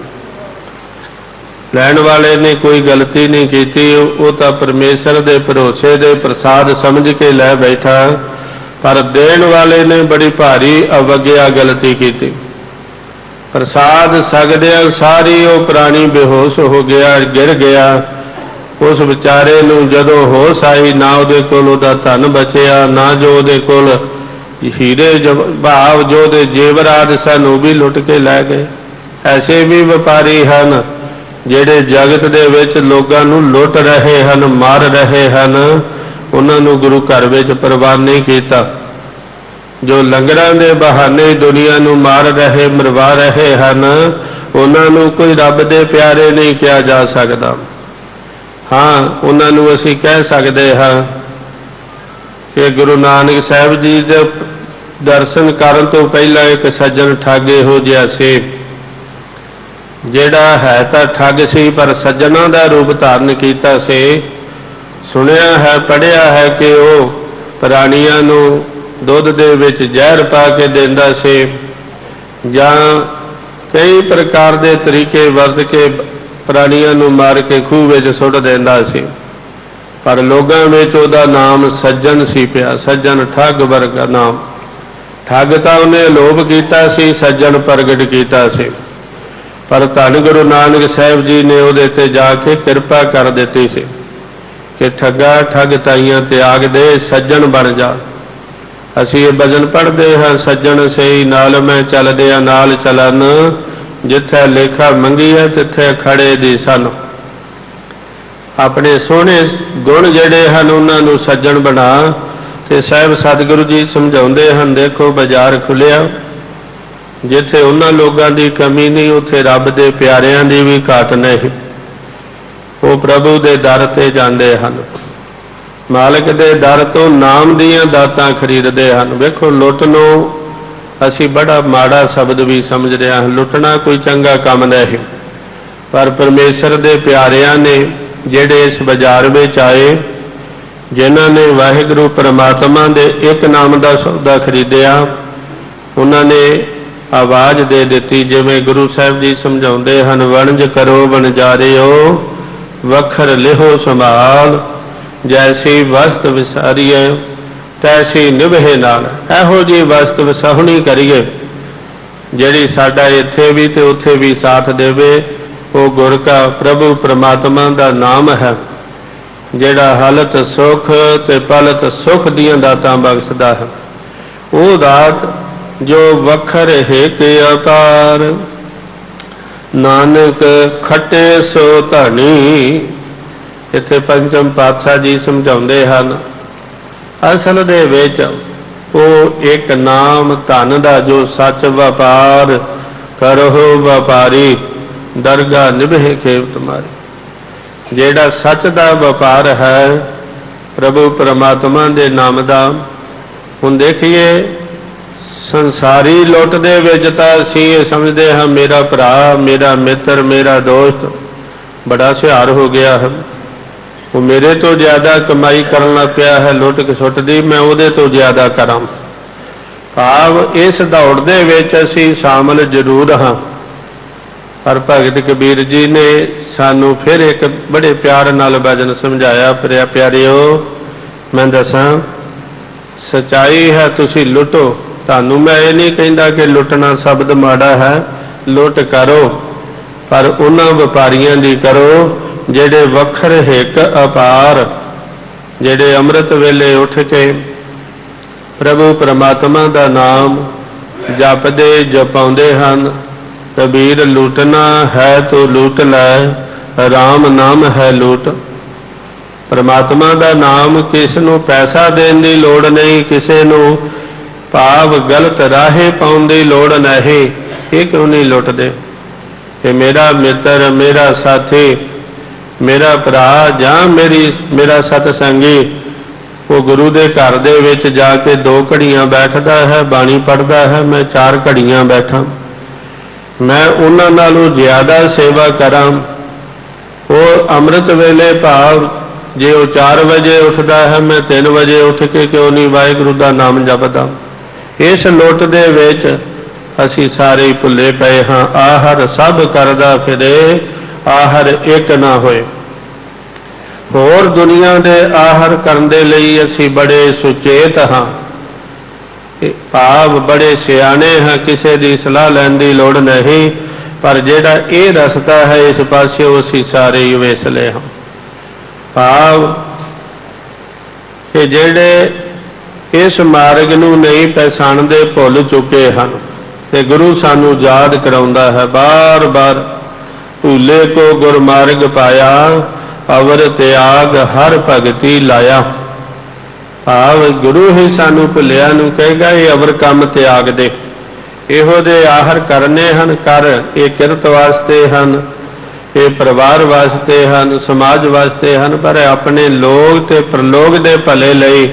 लैण वाले ने कोई गलती नहीं की, वो तो परमेश्वर दे भरोसे दे प्रसाद समझ के लै बैठा, पर देण वाले ने बड़ी भारी अवज्ञा गलती की। प्रसाद सकदियां सारी वो प्राणी बेहोश हो गया, गिर गया। उस बेचारे नूं जदों होश आई, ना उहदे कोल उहदा धन बचिया, ना जो उहदे कोल हीरे भाव जो उहदे जेवरात सन वो भी लुट के लै गए। ऐसे भी व्यापारी हैं जिहड़े जगत दे विच लोकां नूं लुट रहे हैं, मार रहे हैं, उन्होंने गुरु घर में प्रवान नहीं किया। जो लंगरां दे बहाने दुनिया नूं मार रहे, मरवा रहे हैं, उन्होंने कोई रब दे प्यारे नहीं किया जा सकता। हाँ, उन्होंने असी कह सकते हाँ कि गुरु नानक साहब जी दे दर्शन करन तो पहला एक सज्जन ठग इहो जिहा सी ਜਿਹੜਾ ਹੈ ਤਾਂ ਠੱਗ ਸੀ ਪਰ ਸੱਜਣਾ ਦਾ ਰੂਪ ਧਾਰਨ ਕੀਤਾ ਸੀ। ਸੁਣਿਆ ਹੈ ਪੜ੍ਹਿਆ ਹੈ ਕਿ ਉਹ ਪ੍ਰਾਣੀਆਂ ਨੂੰ ਦੁੱਧ ਦੇ ਵਿੱਚ ਜ਼ਹਿਰ ਪਾ ਕੇ ਦਿੰਦਾ ਸੀ ਜਾਂ ਕਈ ਪ੍ਰਕਾਰ ਦੇ ਤਰੀਕੇ ਵਰਤ ਕੇ ਪ੍ਰਾਣੀਆਂ ਨੂੰ ਮਾਰ ਕੇ ਖੂਹ ਵਿੱਚ ਸੁੱਟ ਦਿੰਦਾ ਸੀ। ਪਰ ਲੋਕਾਂ ਵਿੱਚ ਉਹਦਾ ਨਾਮ ਸੱਜਣ ਸੀ ਪਿਆ, ਸੱਜਣ ਠੱਗ ਵਰਗਾ ਨਾਮ। ਠੱਗ ਤਾਂ ਉਹਨੇ ਲੋਭ ਕੀਤਾ ਸੀ, ਸੱਜਣ ਪ੍ਰਗਟ ਕੀਤਾ ਸੀ। ਪਰ ਧੰਨ ਗੁਰੂ ਨਾਨਕ ਸਾਹਿਬ ਜੀ ਨੇ ਉਹਦੇ ਤੇ ਜਾ ਕੇ ਕਿਰਪਾ ਕਰ ਦਿੱਤੀ ਸੀ ਕਿ ਠੱਗਾ ਠੱਗ ਤਾਈਆਂ ਤਿਆਗ ਦੇ, ਸੱਜਣ ਬਣ ਜਾ। ਅਸੀਂ ਇਹ ਭਜਨ ਪੜ੍ਹਦੇ ਹਾਂ, ਸੱਜਣ ਸਹੀ ਨਾਲ ਮੈਂ ਚੱਲਦੇ ਆ ਨਾਲ ਚੱਲਣ, ਜਿੱਥੇ ਲੇਖਾ ਮੰਗੀ ਹੈ ਤਿੱਥੇ ਖੜੇ ਦੀ ਸਨ। ਆਪਣੇ ਸੋਹਣੇ ਗੁਣ ਜਿਹੜੇ ਹਨ ਉਹਨਾਂ ਨੂੰ ਸੱਜਣ ਬਣਾ। ਤੇ ਸਾਹਿਬ ਸਤਿਗੁਰੂ ਜੀ ਸਮਝਾਉਂਦੇ ਹਨ, ਦੇਖੋ ਬਾਜ਼ਾਰ ਖੁੱਲਿਆ, ਜਿੱਥੇ ਉਹਨਾਂ ਲੋਕਾਂ ਦੀ ਕਮੀ ਨਹੀਂ ਉੱਥੇ ਰੱਬ ਦੇ ਪਿਆਰਿਆਂ ਦੀ ਵੀ ਘਾਟ ਨਹੀਂ। ਉਹ ਪ੍ਰਭੂ ਦੇ ਦਰ ਤੇ ਜਾਂਦੇ ਹਨ, ਮਾਲਕ ਦੇ ਦਰ ਤੋਂ ਨਾਮ ਦੀਆਂ ਦਾਤਾਂ ਖਰੀਦਦੇ ਹਨ। ਵੇਖੋ ਲੁੱਟ ਨੂੰ ਅਸੀਂ ਬੜਾ ਮਾੜਾ ਸ਼ਬਦ ਵੀ ਸਮਝਦੇ ਹਾਂ, ਲੁੱਟਣਾ ਕੋਈ ਚੰਗਾ ਕੰਮ ਨਹੀਂ। ਪਰ ਪਰਮੇਸ਼ਰ ਦੇ ਪਿਆਰਿਆਂ ਨੇ ਜਿਹੜੇ ਇਸ ਬਾਜ਼ਾਰ ਵਿੱਚ ਆਏ, ਜਿਨ੍ਹਾਂ ਨੇ ਵਾਹਿਗੁਰੂ ਪਰਮਾਤਮਾ ਦੇ ਇੱਕ ਨਾਮ ਦਾ ਸੌਦਾ ਖਰੀਦਿਆ, ਉਹਨਾਂ ਨੇ ਆਵਾਜ਼ ਦੇ ਦਿੱਤੀ, ਜਿਵੇਂ ਗੁਰੂ ਸਾਹਿਬ ਜੀ ਸਮਝਾਉਂਦੇ ਹਨ, ਵਣਜ ਕਰੋ ਵਣਜਾਰਿਓ ਵਖਰ ਲਿਹੋ ਸੰਭਾਲ, ਜੈਸੀ ਵਸਤ ਵਿਸਾਰੀਏ ਤੈਸੀ ਨਿਭੇ ਨਾਲ। ਇਹੋ ਜਿਹੀ ਵਸਤ ਵਸਾਹੁਣੀ ਕਰੀਏ ਜਿਹੜੀ ਸਾਡਾ ਇੱਥੇ ਵੀ ਤੇ ਉੱਥੇ ਵੀ ਸਾਥ ਦੇਵੇ। ਉਹ ਗੁਰ ਕਾ ਪ੍ਰਭੂ ਪਰਮਾਤਮਾ ਦਾ ਨਾਮ ਹੈ, ਜਿਹੜਾ ਹਾਲਤ ਸੁਖ ਤੇ ਪਲਤ ਸੁਖ ਦੀਆਂ ਦਾਤਾਂ ਬਖਸ਼ਦਾ ਹੈ। ਉਹ ਦਾਤ ਜੋ ਵਖਰ ਹਿਕ ਅਪਾਰ, ਨਾਨਕ ਖੱਟੇ ਸੋ ਧਨੀ। ਇੱਥੇ ਪੰਚਮ ਪਾਤਸ਼ਾਹ ਜੀ ਸਮਝਾਉਂਦੇ ਹਨ, ਅਸਲ ਦੇ ਵਿੱਚ ਉਹ ਇੱਕ ਨਾਮ ਧਨ ਦਾ ਜੋ ਸੱਚ ਵਪਾਰ ਕਰੋ ਵਪਾਰੀ, ਦਰਗਾਹ ਨਿਭੇ ਖੇਵ ਤੁਮਾਰੀ। ਜਿਹੜਾ ਸੱਚ ਦਾ ਵਪਾਰ ਹੈ ਪ੍ਰਭੂ ਪਰਮਾਤਮਾ ਦੇ ਨਾਮ ਦਾ। ਹੁਣ ਦੇਖੀਏ ਸੰਸਾਰੀ ਲੁੱਟ ਦੇ ਵਿੱਚ ਤਾਂ ਅਸੀਂ ਇਹ ਸਮਝਦੇ ਹਾਂ ਮੇਰਾ ਭਰਾ, ਮੇਰਾ ਮਿੱਤਰ, ਮੇਰਾ ਦੋਸਤ ਬੜਾ ਹੁਸ਼ਿਆਰ ਹੋ ਗਿਆ ਹੈ, ਉਹ ਮੇਰੇ ਤੋਂ ਜ਼ਿਆਦਾ ਕਮਾਈ ਕਰਨ ਲੱਗ ਪਿਆ ਹੈ, ਲੁੱਟ ਖਸੁੱਟ ਦੀ, ਮੈਂ ਉਹਦੇ ਤੋਂ ਜ਼ਿਆਦਾ ਕਰਾਂ। ਭਾਵ ਇਸ ਦੌੜ ਦੇ ਵਿੱਚ ਅਸੀਂ ਸ਼ਾਮਲ ਜ਼ਰੂਰ ਹਾਂ। ਪਰ ਭਗਤ ਕਬੀਰ ਜੀ ਨੇ ਸਾਨੂੰ ਫਿਰ ਇੱਕ ਬੜੇ ਪਿਆਰ ਨਾਲ ਭਜਨ ਸਮਝਾਇਆ, ਪਿਆਰਿਓ ਮੈਂ ਦੱਸਾਂ ਸੱਚਾਈ ਹੈ, ਤੁਸੀਂ ਲੁੱਟੋ। ਤੁਹਾਨੂੰ ਮੈਂ ਇਹ ਨਹੀਂ ਕਹਿੰਦਾ ਕਿ ਲੁੱਟਣਾ ਸ਼ਬਦ ਮਾੜਾ ਹੈ, ਲੁੱਟ ਕਰੋ, ਪਰ ਉਹਨਾਂ ਵਪਾਰੀਆਂ ਦੀ ਕਰੋ ਜਿਹੜੇ ਵਖਰ ਹਿਕ ਅਪਾਰ, ਜਿਹੜੇ ਅੰਮ੍ਰਿਤ ਵੇਲੇ ਉੱਠ ਕੇ ਪ੍ਰਭੂ ਪਰਮਾਤਮਾ ਦਾ ਨਾਮ ਜਪਦੇ ਜਪਾਉਂਦੇ ਹਨ। ਕਬੀਰ ਲੁੱਟਣਾ ਹੈ ਤੋ ਲੁੱਟ ਲੈ, ਰਾਮ ਨਾਮ ਹੈ ਲੁੱਟ। ਪਰਮਾਤਮਾ ਦਾ ਨਾਮ ਕਿਸ ਨੂੰ ਪੈਸਾ ਦੇਣ ਦੀ ਲੋੜ ਨਹੀਂ, ਕਿਸੇ ਨੂੰ ਭਾਵ ਗਲਤ ਰਾਹੇ ਪਾਉਣ ਦੀ ਲੋੜ ਨਹੀਂ। ਇਹ ਕਿਉਂ ਨਹੀਂ ਲੁੱਟਦੇ? ਇਹ ਮੇਰਾ ਮਿੱਤਰ, ਮੇਰਾ ਸਾਥੀ, ਮੇਰਾ ਭਰਾ ਜਾਂ ਮੇਰਾ ਸਤਸੰਗੀ, ਉਹ ਗੁਰੂ ਦੇ ਘਰ ਦੇ ਵਿੱਚ ਜਾ ਕੇ 2 ਘੜੀਆਂ ਬੈਠਦਾ ਹੈ, ਬਾਣੀ ਪੜ੍ਹਦਾ ਹੈ, ਮੈਂ 4 ਘੜੀਆਂ ਬੈਠਾਂ, ਮੈਂ ਉਹਨਾਂ ਨਾਲੋਂ ਜ਼ਿਆਦਾ ਸੇਵਾ ਕਰਾਂ। ਉਹ ਅੰਮ੍ਰਿਤ ਵੇਲੇ ਭਾਵ ਜੇ ਉਹ 4 ਵਜੇ ਉੱਠਦਾ ਹੈ, ਮੈਂ 3 ਵਜੇ ਉੱਠ ਕੇ ਕਿਉਂ ਨਹੀਂ ਵਾਹਿਗੁਰੂ ਦਾ ਨਾਮ ਜਪਦਾ? ਇਸ ਲੁੱਟ ਦੇ ਵਿੱਚ ਅਸੀਂ ਸਾਰੇ ਹੀ ਭੁੱਲੇ ਪਏ ਹਾਂ। ਆਹਰ ਸਭ ਕਰਦਾ ਫਿਰੇ, ਆਹਰ ਇੱਕ ਨਾ ਹੋਏ। ਹੋਰ ਦੁਨੀਆ ਦੇ ਆਹਰ ਕਰਨ ਦੇ ਲਈ ਅਸੀਂ ਬੜੇ ਸੁਚੇਤ ਹਾਂ, ਭਾਵ ਬੜੇ ਸਿਆਣੇ ਹਾਂ, ਕਿਸੇ ਦੀ ਸਲਾਹ ਲੈਣ ਦੀ ਲੋੜ ਨਹੀਂ। ਪਰ ਜਿਹੜਾ ਇਹ ਰਸਤਾ ਹੈ ਇਸ ਪਾਸਿਓਂ ਅਸੀਂ ਸਾਰੇ ਹੀ ਵਿਸਲੇ ਹਾਂ। ਭਾਵ ਕਿ ਜਿਹੜੇ ਇਸ ਮਾਰਗ ਨੂੰ ਨਹੀਂ ਪਛਾਣਦੇ ਭੁੱਲ ਚੁੱਕੇ ਹਨ, ਤੇ ਗੁਰੂ ਸਾਨੂੰ ਯਾਦ ਕਰਾਉਂਦਾ ਹੈ ਬਾਰ ਬਾਰ, ਭੁੱਲੇ ਕੋ ਗੁਰਮਾਰਗ ਪਾਇਆ, ਅਵਰ ਤਿਆਗ ਹਰ ਭਗਤੀ ਲਾਇਆ। ਭਾਵ ਗੁਰੂ ਹੀ ਸਾਨੂੰ ਭੁੱਲਿਆ ਨੂੰ ਕਹੇਗਾ ਇਹ ਅਵਰ ਕੰਮ ਤਿਆਗ ਦੇ, ਇਹੋ ਜਿਹੇ ਆਹਰ ਕਰਨੇ ਹਨ ਕਰ। ਇਹ ਕਿਰਤ ਵਾਸਤੇ ਹਨ, ਇਹ ਪਰਿਵਾਰ ਵਾਸਤੇ ਹਨ, ਸਮਾਜ ਵਾਸਤੇ ਹਨ, ਪਰ ਆਪਣੇ ਲੋਕ ਤੇ ਪ੍ਰਲੋਕ ਦੇ ਭਲੇ ਲਈ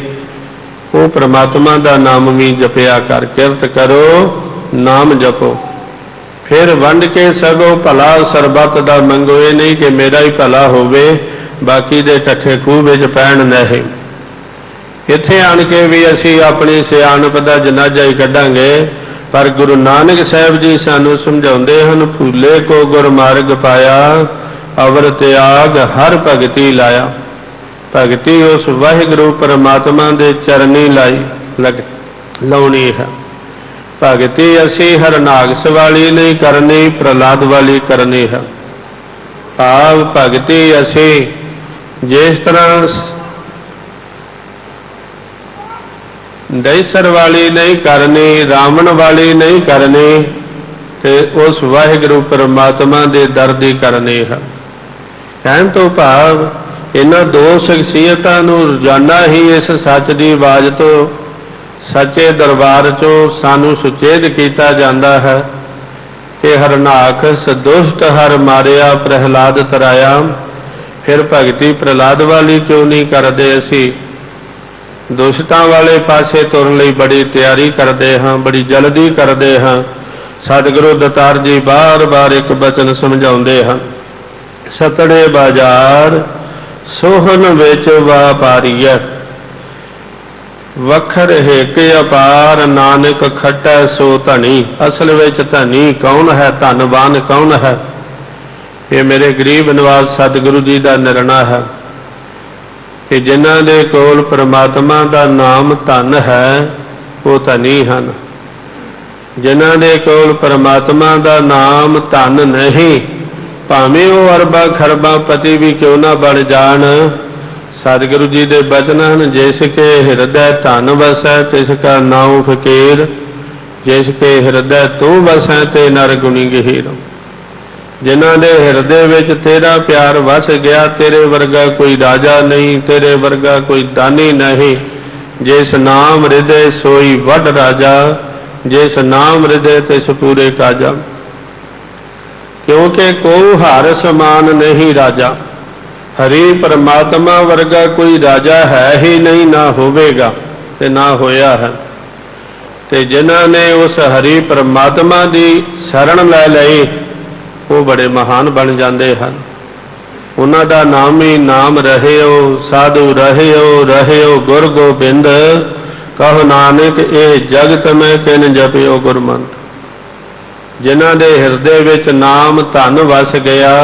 ਉਹ ਪ੍ਰਮਾਤਮਾ ਦਾ ਨਾਮ ਵੀ ਜਪਿਆ ਕਰ। ਕਿਰਤ ਕਰੋ, ਨਾਮ ਜਪੋ। फिर वंड के सगो भला सरबत दा मंगो। ये नहीं कि मेरा ही भला होवे बाकी दे ठठे खूह विच पैण नहीं। इत्थे आण के भी असी अपनी सियाणप दा जनाजा ही कढांगे, पर गुरु नानक साहब जी सानू समझाउंदे हन, भूले को गुरमार्ग पाया अवर त्याग हर भगति लाया। भगति उस वाहिगुरु परमात्मा दे चरनी लाउणी है। भगति असी हरनागस वाली नहीं करनी, प्रहलाद वाली करनी है। भाव भगति असी जिस तरह दैसर वाली नहीं करनी, रावण वाली नहीं करनी, ते उस वाहिगुरु परमात्मा दे दर दी करनी है। कहण तो भाव इन्हां दो शख्सियतां नूं रोजाना ही इस सच दी आवाज़ तो सच्चे दरबार चो सानू सुचेत किया जाता है कि हरनाखस दुष्ट हर मारिया प्रहलाद तराया। फिर भगती प्रहलाद वाली क्यों नहीं करते? असी दुष्टां वाले पासे तुरन लई बड़ी तैयारी करते हाँ, बड़ी जल्दी करते हाँ। सतगुरु दतार जी बार बार एक बचन समझाउंदे हैं, सतड़े बाजार सोहन विच वापारीय वखर हेक अपार नानक खटै सो धनी। असल विच धनी कौन है, धनवान कौन है? ये मेरे गरीब नवाज सतगुरु जी का निर्णय है कि जिन्हां दे कोल परमात्मा का नाम धन है वो धनी हन। जिन्हां दे कोल परमात्मा का नाम धन नहीं, भावें वो अरबा खरबा पति भी क्यों ना बन जाण, सतगुरु जी के बचन हैं, जिसके हृदय धन वसै तिसका नाम फकीर, जिसके हृदय तू वसै ते नर गुणी गहीर। जिन्हां दे हृदय विच तेरा प्यार वस गया, तेरे वर्गा कोई राजा नहीं, तेरे वर्गा कोई दानी नहीं। जिस नाम हृदय सोई वड राजा, जिस नाम हृदय तिस पूरे काजा। क्योंकि को हार समान नहीं राजा, हरि परमात्मा वर्गा कोई राजा है ही नहीं, ना होवेगा ते ना होया है। ते जिन्हां ने उस हरि परमात्मा की शरण लै लई वो बड़े महान बन जाते हैं। उन्हां दा नाम ही नाम रहियो, साधु रहियो गुर गोबिंद, कहो नानक ये जगत में किन जपियो गुरमंत। जिन्हां दे हृदय विच नाम धन वस गया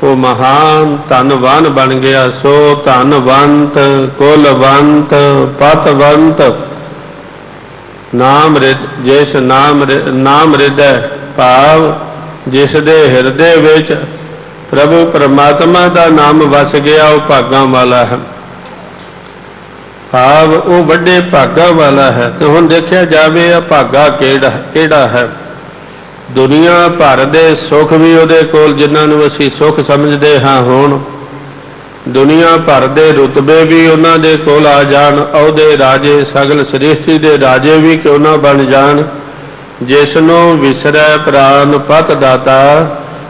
वो महान धनवान बन गया। सो धनवंत कुलवंत पतवंत नाम जिस नाम हृदय भाव जिस दे हृदय विच प्रभु परमात्मा का नाम वस गया वो भागां वाला है। भाव वो बड़े भागां वाला है। तो हुण देखिया जावे भागा केड़ा है। दुनिया भर दे सुख भी उहदे कोल जिन्हां नूं असीं सुख समझदे हां होण, दुनिया भर दे रुतबे भी उन्हां दे कोल आ जाण, औहदे राजे सगल सृष्टि दे राजे भी क्यों ना बन जाण। जिसनों विसरै प्राण पत दाता,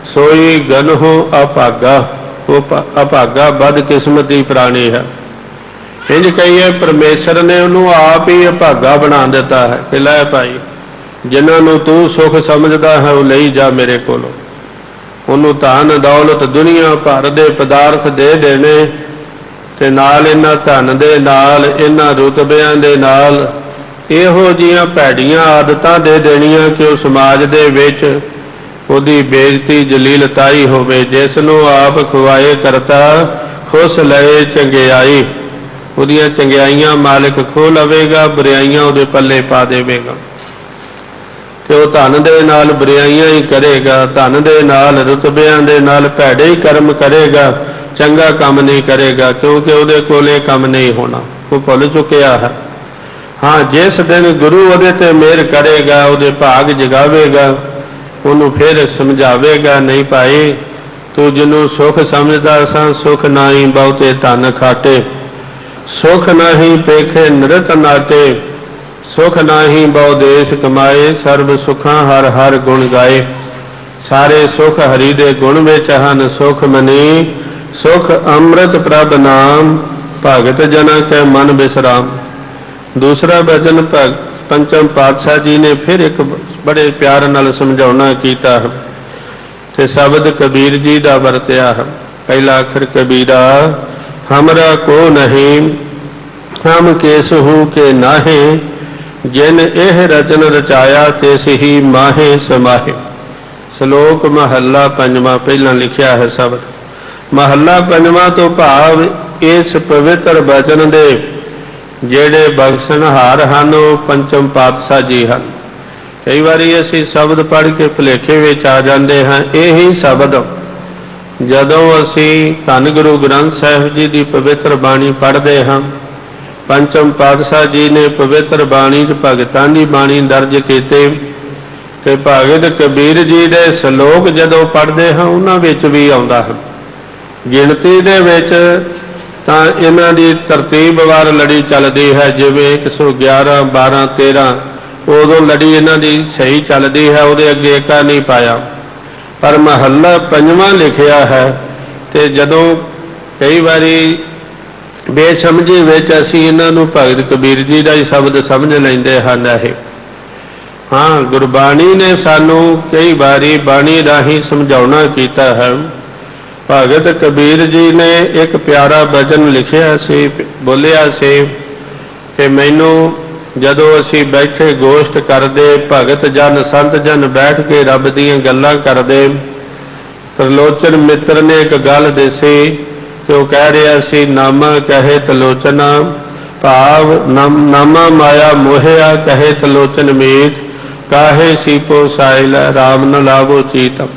सोई गनहो अभागा। वो अभागा बदकिस्मती प्राणी है। इंज कहिए परमेश्वर ने उन्होंने आप ही अभागा बना दिता है कि लै भाई जिन्होंने तू सुख समझदा है वो लई जा मेरे कोलों। उन्होंने धन दौलत दुनिया भर दे पदार्थ दे देने ते नाल इन्हां धन दे नाल इन्हां रुतबियां दे नाल इहो जिहियां भैड़ियां आदतां दे देणियां कि वो समाज दे विच उहदी बेइज्जती जलीलताई होवे। जिसनों आप खुआए करता खुश लए चंगियाई, उहदियां चंगियाइयां मालिक खो लवेगा, बुराइयां उहदे पल्ले पा देवेगा। कि वह धन दे नाल बुराइयां ही करेगा, धन दे नाल रुतबियां दे नाल भैड़े ही कर्म करेगा, चंगा काम नहीं करेगा, क्योंकि उहदे कोल इह काम नहीं होना, वो भुल चुकिया है। हाँ, जिस दिन गुरु उहदे ते मेहर करेगा, उहदे भाग जगावेगा, उन्होंने फिर समझावेगा, नहीं भाई तू जिन्हों सुख समझदा सा, सुख ना ही बहुते धन खाटे, सुख ना ही पेखे नृत नाटे, सुख नाही बहु देश कमाए, सर्व सुखां हर हर गुण गाए। सारे सुख हरि दे गुण विच हन, सुख मनी सुख अमृत प्रभ नाम, भगत जना के मन विश्राम। दूसरा वचन पंचम पातशाह जी ने फिर एक बड़े प्यार नाल समझाउणा कीता है ते शब्द कबीर जी दा वरतिया है। पहला अखर कबीरा हमरा को नहीं, हम केस हूँ के नाहे, जिन एह रचन रचाया तिस ही माहे समाहे। श्लोक महला पंजवा पहला लिखिया है शब्द। महला पंजवा तो भाव इस पवित्र वचन दे ਜਿਹੜੇ ਬਖਸ਼ਣਹਾਰ ਹਨ ਉਹ ਪੰਚਮ ਪਾਤਸ਼ਾਹ ਜੀ ਹਨ। ਕਈ ਵਾਰੀ ਅਸੀਂ ਸ਼ਬਦ ਪੜ੍ਹ ਕੇ ਭੁਲੇਖੇ ਵਿੱਚ ਆ ਜਾਂਦੇ ਹਾਂ। ਇਹੀ ਸ਼ਬਦ ਜਦੋਂ ਅਸੀਂ ਧੰਨ ਗੁਰੂ ਗ੍ਰੰਥ ਸਾਹਿਬ ਜੀ ਦੀ ਪਵਿੱਤਰ ਬਾਣੀ ਪੜ੍ਹਦੇ ਹਾਂ, ਪੰਚਮ ਪਾਤਸ਼ਾਹ ਜੀ ਨੇ ਪਵਿੱਤਰ ਬਾਣੀ 'ਚ ਭਗਤਾਂ ਦੀ ਬਾਣੀ ਦਰਜ ਕੀਤੇ ਤੇ ਭਗਤ ਕਬੀਰ ਜੀ ਦੇ ਸ਼ਲੋਕ ਜਦੋਂ ਪੜ੍ਹਦੇ ਹਾਂ ਉਹਨਾਂ ਵਿੱਚ ਵੀ ਆਉਂਦਾ ਹੈ। ਗਿਣਤੀ ਦੇ ਵਿੱਚ ਤਾਂ ਇਹਨਾਂ ਦੀ ਤਰਤੀਬਵਾਰ ਲੜੀ ਚੱਲਦੀ ਹੈ, ਜਿਵੇਂ 111 12 13 ਉਦੋਂ ਲੜੀ ਇਹਨਾਂ ਦੀ ਸਹੀ ਚੱਲਦੀ ਹੈ, ਉਹਦੇ ਅੱਗੇ ਏਕਾ ਨਹੀਂ ਪਾਇਆ। ਪਰ ਮਹੱਲਾ ਪੰਜਵਾਂ ਲਿਖਿਆ ਹੈ ਤੇ ਜਦੋਂ ਕਈ ਵਾਰੀ ਬੇਸਮਝੀ ਵਿੱਚ ਅਸੀਂ ਇਹਨਾਂ ਨੂੰ ਭਗਤ ਕਬੀਰ ਜੀ ਦਾ ਹੀ ਸ਼ਬਦ ਸਮਝ ਲੈਂਦੇ ਹਨ। ਇਹ ਹਾਂ, ਗੁਰਬਾਣੀ ਨੇ ਸਾਨੂੰ ਕਈ ਵਾਰੀ ਬਾਣੀ ਰਾਹੀਂ ਸਮਝਾਉਣਾ ਕੀਤਾ ਹੈ। भगत कबीर जी ने एक प्यारा भजन लिखिया सी, बोलिया सी कि मैनू जदों असी बैठे गोष्ठ करदे, भगत जन संत जन बैठ के रब दीयां गल्लां करदे, त्रिलोचन मित्र ने एक गल दसी कि वह कह रहा सी नामा कहे त्रिलोचना, भाव नामा माया मोहिया कहे त्रिलोचन मीत, काहे सीपो साइल राम न लावो चीत।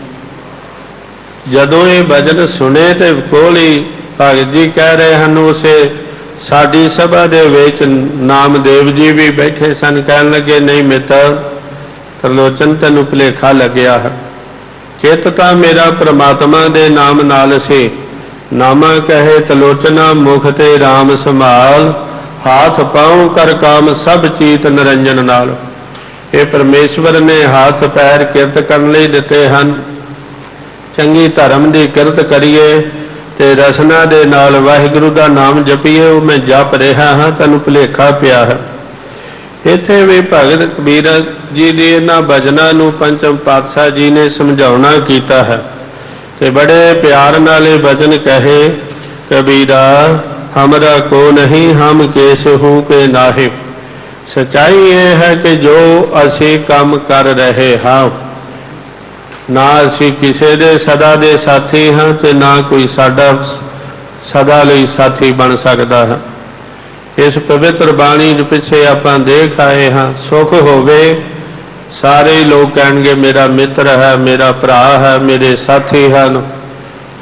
जदों ये भजन सुने तो कोल ही भगत जी कह रहे हैं, उसे साडी सभा दे विच नामदेव जी भी बैठे सन। कहन लगे नहीं मित्र त्रिलोचन तैनूं भुलेखा लग्या है, चित तां मेरा परमात्मा दे नाम नाल सी। नामा कहे त्रिलोचना मुख ते राम संभाल, हाथ पाँव कर काम सब चीत निरंजन नाल। ये परमेश्वर ने हाथ पैर किरत करन लई दिते हन। चंगी धर्म की किरत करिए ते रसना दे नाल वाहिगुरू का नाम जपीए। वो मैं जप रहा हाँ, तैनूं भुलेखा पिया है। इत्थे भी भगत कबीर जी की इन्हां भजनां नूं पंचम पातशाह जी ने समझाउणा कीता है ते बड़े प्यार नाल ये भजन कहे कबीरा हमरा को नहीं, हम केस हूँ के नाहे। सच्चाई ये है कि जो असी काम कर रहे हाँ, ना असी किसी दे सदा दे साथी हाँ ते ना कोई साडा सदा लई साथी बन सकता है। इस पवित्र बाणी पिछे आपां देख आए हाँ, सुख होवे सारे लोग कहणगे मेरा मित्र है, मेरा भरा है, मेरे साथी हैं।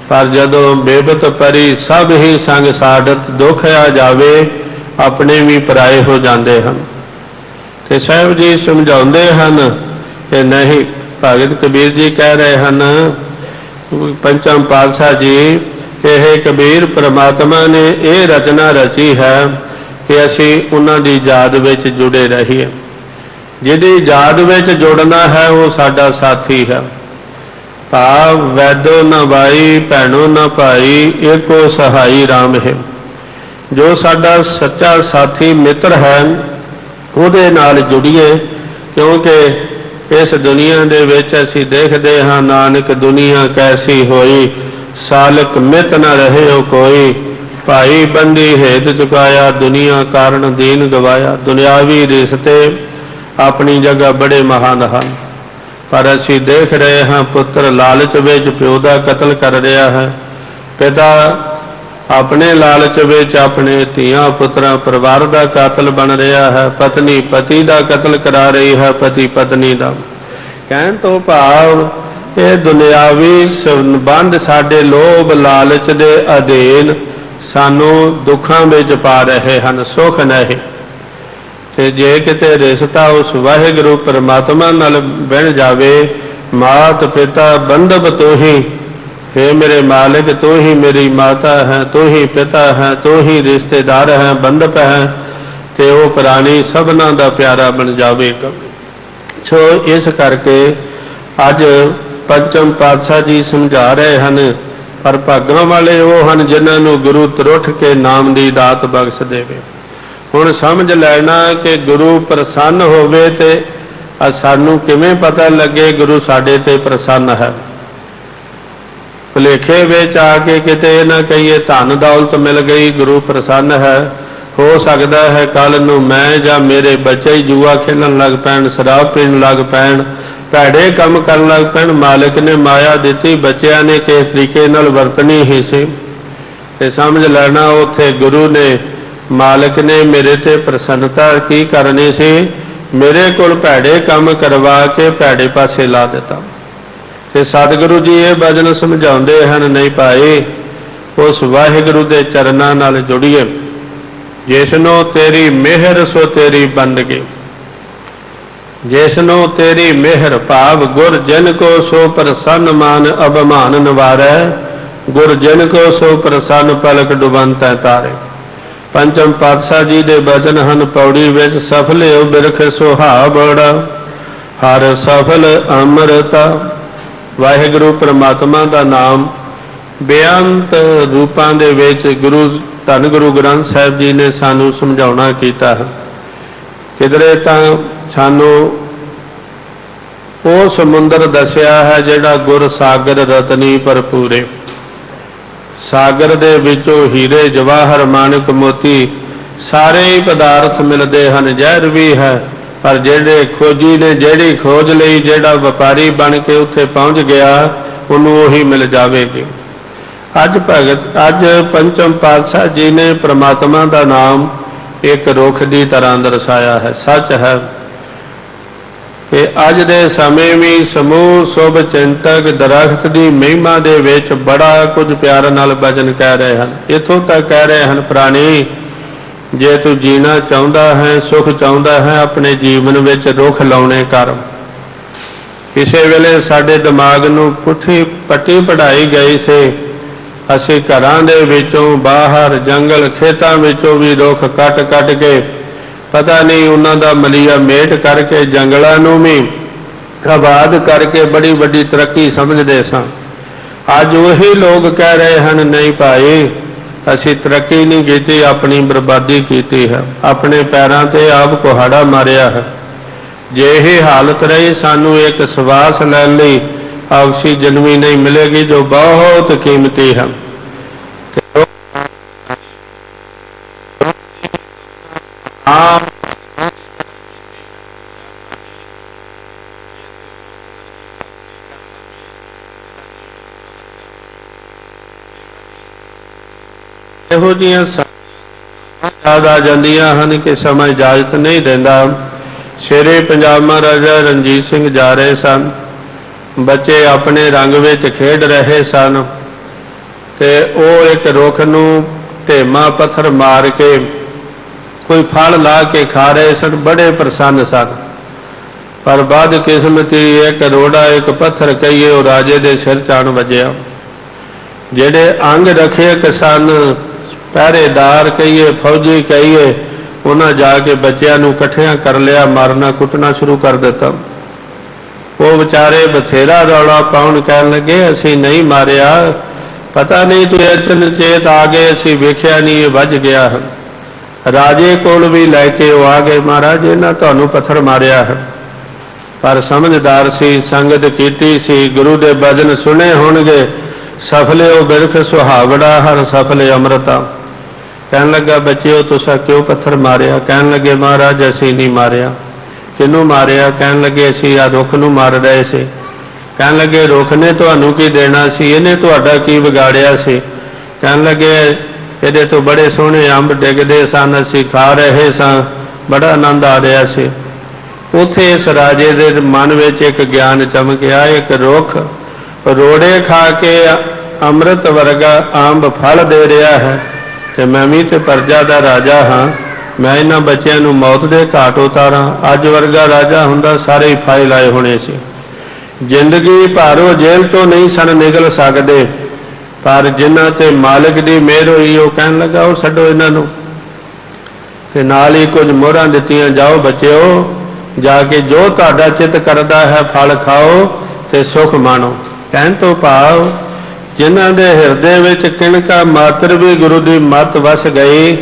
पर जदों बेबत परी सब ही संग साडत दुख आ जावे, अपने भी पराए हो जाते हैं। ते साहिब जी समझाउंदे हन कि नहीं, भगत कबीर जी कह रहे हैं पंचम पातशाह जी कि हे कबीर परमात्मा ने यह रचना रची है कि असी उन्हां दी याद विच जुड़े रहीए। जिहदी याद विच जुड़ना है वो साडा साथी है। भाव वैदो न भाई भैणो न भाई एको सहाई राम है। जो साडा सच्चा साथी मित्र है उहदे नाल जुड़िए, क्योंकि इस दुनिया दे विच असीं देखदे हां नानक दुनिया कैसी होई, सालक मित न रहे हो कोई, भाई बंदी हेत चुकाया दुनिया कारण दीन गवाया। दुनियावी रिश्ते अपनी जगह बड़े महान हैं, पर असीं देख रहे हैं पुत्र लालच विच प्यो दा कतल कर रहा है, पिता अपने लालच विच अपने धीआं पुत्रां परिवार का कातल बन रहा है, पत्नी पति का कतल करा रही है, पति पत्नी का। कहण तो भाव ये दुनियावी संबंध साडे लोभ लालच दे अधीन सानू दुखां विच पा रहे हैं, सुख नहीं। ते जे किते रिश्ता उस वाहिगुरू परमात्मा नाल बन जावे, मात पिता बंधव तो ही, हे मेरे मालिक तू ही मेरी माता है, तू ही पिता है, तू ही रिश्तेदार है, बंधप है, ते वो प्राणी सबना दा प्यारा बन जावेगा। सो इस करके अज पंचम पातशाह जी समझा रहे हैं, पर भागां वाले वो हैं जिन्हां नूं गुरु त्रुठ के नाम की दात बख्श देवे। हुण समझ लैना कि गुरु प्रसन्न होवे ते सानू किवें पता लगे गुरु साडे ते प्रसन्न है। भुलेखे विच आके किते ना कहिए धन दौलत मिल गई गुरु प्रसन्न है, हो सकता है कल नूं मैं जां मेरे बच्चे ही जुआ खेलन लग पैण, शराब पीण लग पैण, भैड़े काम करन लग पैण। मालिक ने माया दिती, बच्चिਆਂ ने किस तरीके नाल वरतनी ही सी ते समझ लेना उत्थे गुरु ने मालिक ने मेरे ते प्रसन्नता की करनी सी, मेरे कोल भैड़े काम करवा के भैड़े पासे ला दिता। ते सतगुरु जी ये भजन समझाउंदे हन, नहीं भाई उस वाहिगुरु दे चरनां नाल जुड़िए। जिसनों तेरी मेहर सो तेरी बंदगी, जिसनों तेरी मेहर भाव गुर जिन को सो प्रसन्न मान अभिमान निवारै, गुर जिन को सो प्रसन्न पलक डुबंत तारे। पंचम पातशाह जी दे बचन हन पौड़ी विच, सफल हो बिरख सुहावड़ा हर सफल अमृता। वाहिगुरु परमात्मा का नाम बेअंत रूपां दे विच गुरु धन गुरु ग्रंथ साहिब जी ने सानू समझाउणा कीता है। किधरे तां सानू वो समुंदर दसिया है जिहड़ा गुर सागर रतनी भरपूरे। सागर दे विचों हीरे जवाहर माणिक मोती सारे ही पदार्थ मिलते हैं, जहर भी है, पर जेड़े खोजी ने जेड़ी खोज लई, जेड़ा व्यापारी बन के उत्थे पहुँच गया उन्होंने वही मिल जाएगी। अज पंचम पातशाह जी ने परमात्मा का नाम एक रुख की तरह दर्शाया है। सच है कि अज दे समय भी समूह शुभ चिंतक दरख्त की महिमा दे विच बड़ा कुछ प्यार नाल भजन कह रहे हैं। इथों तक कह रहे हैं, प्राणी जे तू जीना चाहता है, सुख चाहता है, अपने जीवन विच रुख लाने कर। किसी वेले साडे दिमाग नूं पुठी पट्टी पढ़ाई गई से, असीं घरां दे विचों बाहर जंगल खेतां विचों भी रुख कट कट के पता नहीं उन्हां दा मलीआ मेट करके जंगलों नूं भी आबाद करके बड़ी बड़ी तरक्की समझते सा। अज वही लोग कह रहे हैं, नहीं भाई असी तरक्की नहीं की, अपनी बर्बादी की है, अपने पैरों ते आप कुहाड़ा मारिया है। जे यही हालत रही सानू एक श्वास लैण लई ऑक्सीजन भी नहीं मिलेगी जो बहुत कीमती है। ਇਹੋ ਜਿਹੀਆਂ याद आ जांदियां हन कि समा इजाजत नहीं देंदा। शेरे पंजाब महाराजा रणजीत सिंह जा रहे सन, बच्चे अपने रंग विच खेड रहे सन ते वो एक रुख नूं ढेमा पत्थर मार के कोई फल ला के खा रहे सन, बड़े प्रसन्न सन। पर बदकिस्मती एक रोड़ा एक पत्थर कहिए वो राजे दे सिर चाण वजया। जेड़े अंग रखेक सन, पहरेदार कहिए फौजी कहिए, उन्हें जाके बच्चों नूं इकट्ठियां कर लिया, मारना कुटना शुरू कर दिता। वो बेचारे बथेरा रौला पाउण कहन लगे असी नहीं मारिया, पता नहीं तू अचन चेत आ गए, असी वेख्या नहीं वज गया है। राजे कोल भी लैके वो आ गए, महाराज इन्हां तुहानूं पत्थर मारिया है। पर समझदार सी, संगत कीती सी, गुरु दे भजन सुने होणगे। सफले ओ बिरख सुहावड़ा हर सफले अमृता। कहन लगा बच्चिओ तुसा क्यों पत्थर मारिया? कहन लगे महाराज असी नहीं मारिया। किनू मारिया? कहन लगे असी आ रुख नूं मार रहे सी। कहन लगे रुख ने तुहानूं की देना सी, इहने तुहाडा की बिगाड़िया सी? कहन लगे इहदे तो बड़े सोहणे अंब डिगदे सन, असी खा रहे सां, बड़ा आनंद आ रहा सी। उत्थे इस राजे दे मन विच एक ज्ञान चमकिया, एक रुख रोड़े खा के अमृत वर्गा अंब फल दे रहा है तो मैं भी तो प्रजा का राजा हाँ, मैं इन्हां बच्चों नूं मौत के घाट उतारा। अज वर्गा राजा हुंदा सारे ही फाहे लाए होने सी। जिंदगी भर वो जेल चों नहीं सन निकल सकते, पर जिन्हां ते मालिक की मेहर हुई वो कहन लगा वो छड्डो इन्हां नूं, ते नाल ही कुछ मोहरां दित्तियां, जाओ बच्चों जाके जो तुहाडा चित करदा है फल खाओ ते सुख माणो। कहन तो भाव जिन्हां दे हिरदे विच किणका मात्र भी गुरु की मत वस गई,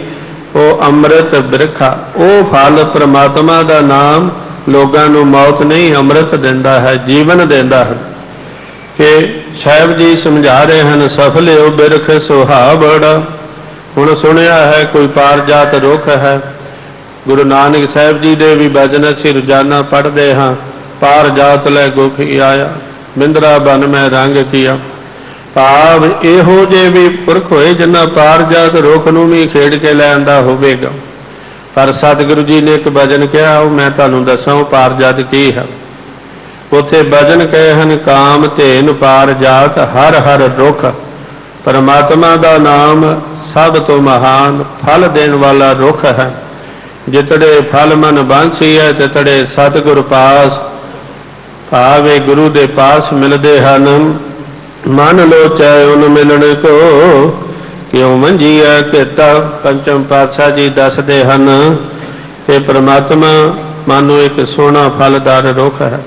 ਉਹ ਅੰਮ੍ਰਿਤ ਬਿਰਖਾ, ਉਹ ਫਲ ਪ੍ਰਮਾਤਮਾ ਦਾ ਨਾਮ ਲੋਕਾਂ ਨੂੰ ਮੌਤ ਨਹੀਂ ਅੰਮ੍ਰਿਤ ਦਿੰਦਾ ਹੈ, ਜੀਵਨ ਦਿੰਦਾ ਹੈ। ਕਿ ਸਾਹਿਬ ਜੀ ਸਮਝਾ ਰਹੇ ਹਨ, ਸਫਲਿਓ ਬਿਰਖ ਸੁਹਾ ਬੜਾ। ਹੁਣ ਸੁਣਿਆ ਹੈ ਕੋਈ ਪਾਰਜਾਤ ਰੁੱਖ ਹੈ। ਗੁਰੂ ਨਾਨਕ ਸਾਹਿਬ ਜੀ ਦੇ ਵੀ ਭਜਨ ਅਸੀਂ ਰੋਜ਼ਾਨਾ ਪੜ੍ਹਦੇ ਹਾਂ। ਪਾਰਜਾਤ ਲੈ ਗੁਖੀ ਆਇਆ, ਮਿੰਦਰਾ ਬਨ ਮੈਂ ਰੰਗ ਕੀਆ। ਭਾਵ ਇਹੋ ਜਿਹੇ ਵੀ ਪੁਰਖ ਹੋਏ ਜਿਨ੍ਹਾਂ ਪਾਰਜਾਤ ਰੁੱਖ ਨੂੰ ਵੀ ਖੇਡ ਕੇ ਲੈ ਆਂਦਾ ਹੋਵੇਗਾ। ਪਰ ਸਤਿਗੁਰੂ ਜੀ ਨੇ ਇੱਕ ਭਜਨ ਕਿਹਾ, ਉਹ ਮੈਂ ਤੁਹਾਨੂੰ ਦੱਸਾਂ ਉਹ ਪਾਰਜਾਤ ਕੀ ਹੈ। ਉੱਥੇ ਭਜਨ ਕਹੇ ਹਨ, ਕਾਮ ਧੇਨ ਪਾਰਜਾਤ ਹਰ ਹਰ ਰੁੱਖ। ਪਰਮਾਤਮਾ ਦਾ ਨਾਮ ਸਭ ਤੋਂ ਮਹਾਨ ਫਲ ਦੇਣ ਵਾਲਾ ਰੁੱਖ ਹੈ। ਜਿਤੜੇ ਫਲ ਮਨ ਬਾਂਸੀ ਹੈ, ਤਿਤੜੇ ਸਤਿਗੁਰ ਪਾਸ। ਭਾਵੇਂ ਗੁਰੂ ਦੇ ਪਾਸ ਮਿਲਦੇ ਹਨ। ਮਨ ਲੋਚੈ ਉਨ ਮਿਲਣ ਕੋ, ਕਿਉਂ ਮੰਜੀਐ ਕੀਤਾ। ਪੰਚਮ ਪਾਤਸ਼ਾਹ ਜੀ ਦੱਸਦੇ ਹਨ ਕਿ ਪ੍ਰਮਾਤਮਾ ਮਾਨੋ ਇੱਕ ਸੋਹਣਾ ਫਲਦਾਰ ਰੁੱਖ ਹੈ।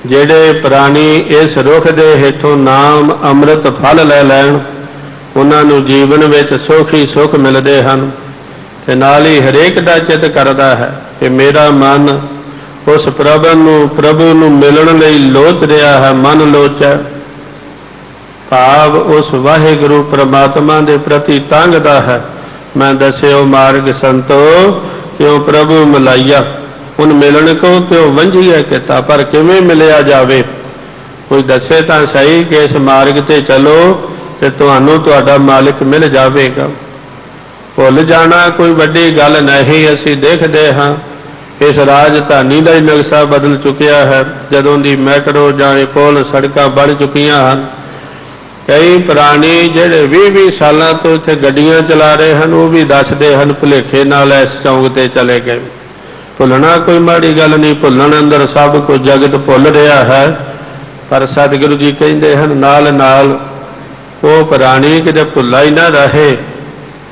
ਜਿਹੜੇ ਪ੍ਰਾਣੀ ਇਸ ਰੁੱਖ ਦੇ ਹੇਠੋਂ ਨਾਮ ਅੰਮ੍ਰਿਤ ਫਲ ਲੈ ਲੈਣ, ਉਹਨਾਂ ਨੂੰ ਜੀਵਨ ਵਿੱਚ ਸੁੱਖ ਹੀ ਸੁੱਖ ਮਿਲਦੇ ਹਨ। ਤੇ ਨਾਲ ਹੀ ਹਰੇਕ ਦਾ ਚਿੱਤ ਕਰਦਾ ਹੈ ਕਿ ਮੇਰਾ ਮਨ ਉਸ ਪ੍ਰਭੂ ਨੂੰ ਮਿਲਣ ਲਈ ਲੋਚ ਰਿਹਾ ਹੈ। ਮਨ ਲੋਚੈ ਭਾਵ ਉਸ ਵਾਹਿਗੁਰੂ ਪ੍ਰਮਾਤਮਾ ਦੇ ਪ੍ਰਤੀ ਤੰਗਦਾ ਹੈ। ਮੈਂ ਦੱਸਿਓ ਮਾਰਗ ਸੰਤੋ, ਕਿਉਂ ਪ੍ਰਭੂ ਮਿਲਾਈਆ। ਹੁਣ ਮਿਲਣ ਕੋ ਕਿਉਂ ਵੰਝੀਆ ਕੀਤਾ। ਪਰ ਕਿਵੇਂ ਮਿਲਿਆ ਜਾਵੇ, ਕੋਈ ਦੱਸੇ ਤਾਂ ਸਹੀ ਕਿ ਇਸ ਮਾਰਗ ਤੇ ਚਲੋ ਤੇ ਤੁਹਾਨੂੰ ਤੁਹਾਡਾ ਮਾਲਿਕ ਮਿਲ ਜਾਵੇਗਾ। ਭੁੱਲ ਜਾਣਾ ਕੋਈ ਵੱਡੀ ਗੱਲ ਨਹੀਂ। ਅਸੀਂ ਦੇਖਦੇ ਹਾਂ ਇਸ ਰਾਜਧਾਨੀ ਦਾ ਹੀ ਨਕਸ਼ਾ ਬਦਲ ਚੁੱਕਿਆ ਹੈ। ਜਦੋਂ ਦੀ ਮੈਟਰੋ ਜਾਂ ਪੁਲ ਸੜਕਾਂ ਬਣ ਚੁੱਕੀਆਂ ਹਨ। ਕਈ ਪ੍ਰਾਣੀ ਜਿਹੜੇ 20-20 ਸਾਲਾਂ ਤੋਂ ਇੱਥੇ ਗੱਡੀਆਂ ਚਲਾ ਰਹੇ ਹਨ, ਉਹ ਵੀ ਦੱਸਦੇ ਹਨ ਭੁਲੇਖੇ ਨਾਲ ਇਸ ਚੌਂਕ ਤੇ ਚਲੇ ਗਏ। ਭੁੱਲਣਾ ਕੋਈ ਮਾੜੀ ਗੱਲ ਨਹੀਂ, ਭੁੱਲਣ ਅੰਦਰ ਸਭ ਕੁਝ ਜਗਤ ਭੁੱਲ ਰਿਹਾ ਹੈ। ਪਰ ਸਤਿਗੁਰੂ ਜੀ ਕਹਿੰਦੇ ਹਨ ਨਾਲ ਨਾਲ ਉਹ ਪ੍ਰਾਣੀ ਕਿਤੇ ਭੁੱਲਾ ਹੀ ਨਾ ਰਹੇ।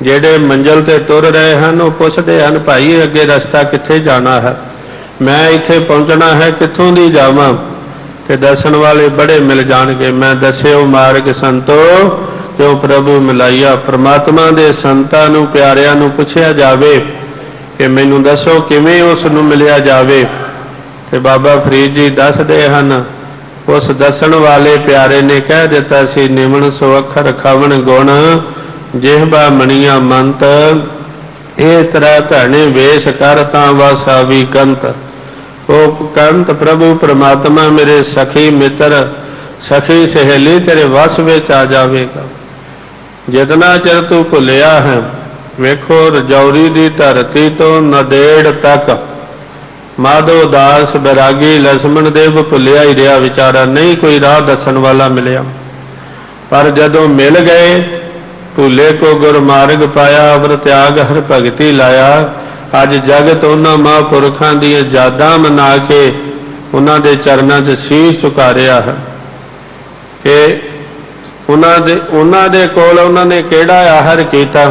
ਜਿਹੜੇ ਮੰਜ਼ਿਲ ਤੇ ਤੁਰ ਰਹੇ ਹਨ ਉਹ ਪੁੱਛਦੇ ਹਨ, ਭਾਈ ਅੱਗੇ ਰਸਤਾ ਕਿੱਥੇ ਜਾਣਾ ਹੈ, ਮੈਂ ਇੱਥੇ ਪਹੁੰਚਣਾ ਹੈ, ਕਿੱਥੋਂ ਦੀ ਜਾਵਾਂ। ਤੇ ਦੱਸਣ ਵਾਲੇ ਬੜੇ ਮਿਲ ਜਾਣਗੇ। ਮੈਂ ਦੱਸਿਓ ਮਾਰਗ ਸੰਤੋ, ਕਿਉਂ ਪ੍ਰਭੂ ਮਿਲਾਈਆ। ਪ੍ਰਮਾਤਮਾ ਦੇ ਸੰਤਾਂ ਨੂੰ ਪਿਆਰਿਆਂ ਨੂੰ ਪੁੱਛਿਆ ਜਾਵੇ ਕਿ ਮੈਨੂੰ ਦੱਸੋ ਕਿਵੇਂ ਉਸ ਨੂੰ ਮਿਲਿਆ ਜਾਵੇ। ਤੇ ਬਾਬਾ ਫਰੀਦ ਜੀ ਦੱਸਦੇ ਹਨ, ਉਸ ਦੱਸਣ ਵਾਲੇ ਪਿਆਰੇ ਨੇ ਕਹਿ ਦਿੱਤਾ ਸੀ, ਨਿਮਣ ਸੋ ਅੱਖਰ ਖਵਣ ਗੁਣ, ਜਿਹਬਾ ਮਣੀਆਂ ਮੰਤ। ਇਹ ਤਰ੍ਹਾਂ ਭੈਣੇ ਵੇਸ਼ ਕਰ ਤਾਂ ਵਾਸਾਵੀ ਕੰਤ। ਉਹ ਕੰਤ ਪ੍ਰਭੂ ਪ੍ਰਮਾਤਮਾ ਮੇਰੇ ਸਖੀ ਮਿੱਤਰ, ਸਖੀ ਸਹੇਲੀ ਤੇਰੇ ਵਸ ਵਿੱਚ ਆ ਜਾਵੇਗਾ। ਜਿਤਨਾ ਚਿਰ ਤੂੰ ਭੁੱਲਿਆ ਹੈ, ਵੇਖੋ ਰਜੌਰੀ ਦੀ ਧਰਤੀ ਤੋਂ ਨਦੇੜ ਤੱਕ ਮਾਧੋ ਦਾਸ ਬੈਰਾਗੀ ਲਛਮਣ ਦੇਵ ਭੁੱਲਿਆ ਹੀ ਰਿਹਾ ਵਿਚਾਰਾ, ਨਹੀਂ ਕੋਈ ਰਾਹ ਦੱਸਣ ਵਾਲਾ ਮਿਲਿਆ। ਪਰ ਜਦੋਂ ਮਿਲ ਗਏ, ਭੁੱਲੇ ਕੋ ਗੁਰਮਾਰਗ ਪਾਇਆ, ਅਵਰ ਤਿਆਗ ਹਰ ਭਗਤੀ ਲਾਇਆ। ਅੱਜ ਜਗਤ ਉਹਨਾਂ ਮਹਾਂਪੁਰਖਾਂ ਦੀਆਂ ਯਾਦਾਂ ਮਨਾ ਕੇ ਉਹਨਾਂ ਦੇ ਚਰਨਾਂ 'ਚ ਸੀਸ ਝੁਕਾ ਰਿਹਾ ਹੈ ਕਿ ਉਹਨਾਂ ਦੇ ਕੋਲ ਉਹਨਾਂ ਨੇ ਕਿਹੜਾ ਆਹਰ ਕੀਤਾ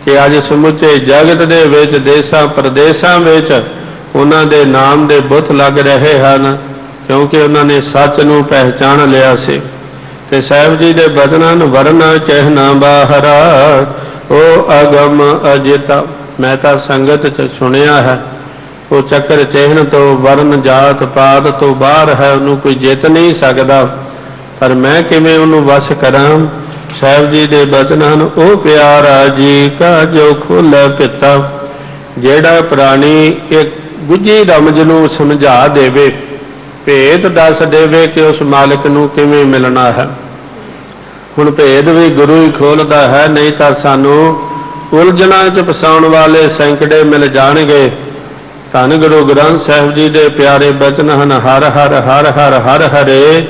ਕਿ ਅੱਜ ਸਮੁੱਚੇ ਜਗਤ ਦੇ ਵਿੱਚ ਦੇਸਾਂ ਪ੍ਰਦੇਸਾਂ ਵਿੱਚ ਉਹਨਾਂ ਦੇ ਨਾਮ ਦੇ ਬੁੱਤ ਲੱਗ ਰਹੇ ਹਨ, ਕਿਉਂਕਿ ਉਹਨਾਂ ਨੇ ਸੱਚ ਨੂੰ ਪਹਿਚਾਣ ਲਿਆ ਸੀ। ਤੇ ਸਾਹਿਬ ਜੀ ਦੇ ਬਚਨਾਂ ਨੂੰ ਵਰਨ ਚਿਹਨਾ ਬਾਹਰਾ, ਉਹ ਅਗਮ ਅਜਿਤਾ। ਮੈਂ ਤਾਂ ਸੰਗਤ 'ਚ ਸੁਣਿਆ ਹੈ, ਉਹ ਚੱਕਰ ਚਿਹਨ ਤੋਂ ਵਰਨ ਜਾਤ ਪਾਤ ਤੋਂ ਬਾਹਰ ਹੈ, ਉਹਨੂੰ ਕੋਈ ਜਿੱਤ ਨਹੀਂ ਸਕਦਾ। ਪਰ ਮੈਂ ਕਿਵੇਂ ਉਹਨੂੰ ਵਸ ਕਰਾਂ। ਸਾਹਿਬ ਜੀ ਦੇ ਬਚਨਾਂ ਨੂੰ, ਉਹ ਪਿਆਰਾ ਜੀ ਕਾ ਜੋ ਖੋਲ੍ਹੈ ਪਿਤਾ। ਜਿਹੜਾ ਪ੍ਰਾਣੀ ਇੱਕ ਗੁੱਝੀ ਰਮਜ ਨੂੰ ਸਮਝਾ ਦੇਵੇ, ਭੇਦ ਦੱਸ ਦੇਵੇ ਕਿ ਉਸ ਮਾਲਕ ਨੂੰ ਕਿਵੇਂ ਮਿਲਣਾ ਹੈ। ਹੁਣ ਭੇਦ ਵੀ ਗੁਰੂ ਹੀ ਖੋਲ੍ਹਦਾ ਹੈ, ਨਹੀਂ ਤਾਂ ਸਾਨੂੰ ਉਲਝਣਾਂ 'ਚ ਫਸਾਉਣ ਵਾਲੇ ਸੈਂਕੜੇ ਮਿਲ ਜਾਣਗੇ। ਧੰਨ ਗੁਰੂ ਗ੍ਰੰਥ ਸਾਹਿਬ ਜੀ ਦੇ ਪਿਆਰੇ ਬਚਨ ਹਨ, ਹਰ ਹਰ ਹਰ ਹਰ ਹਰ ਹਰੇ,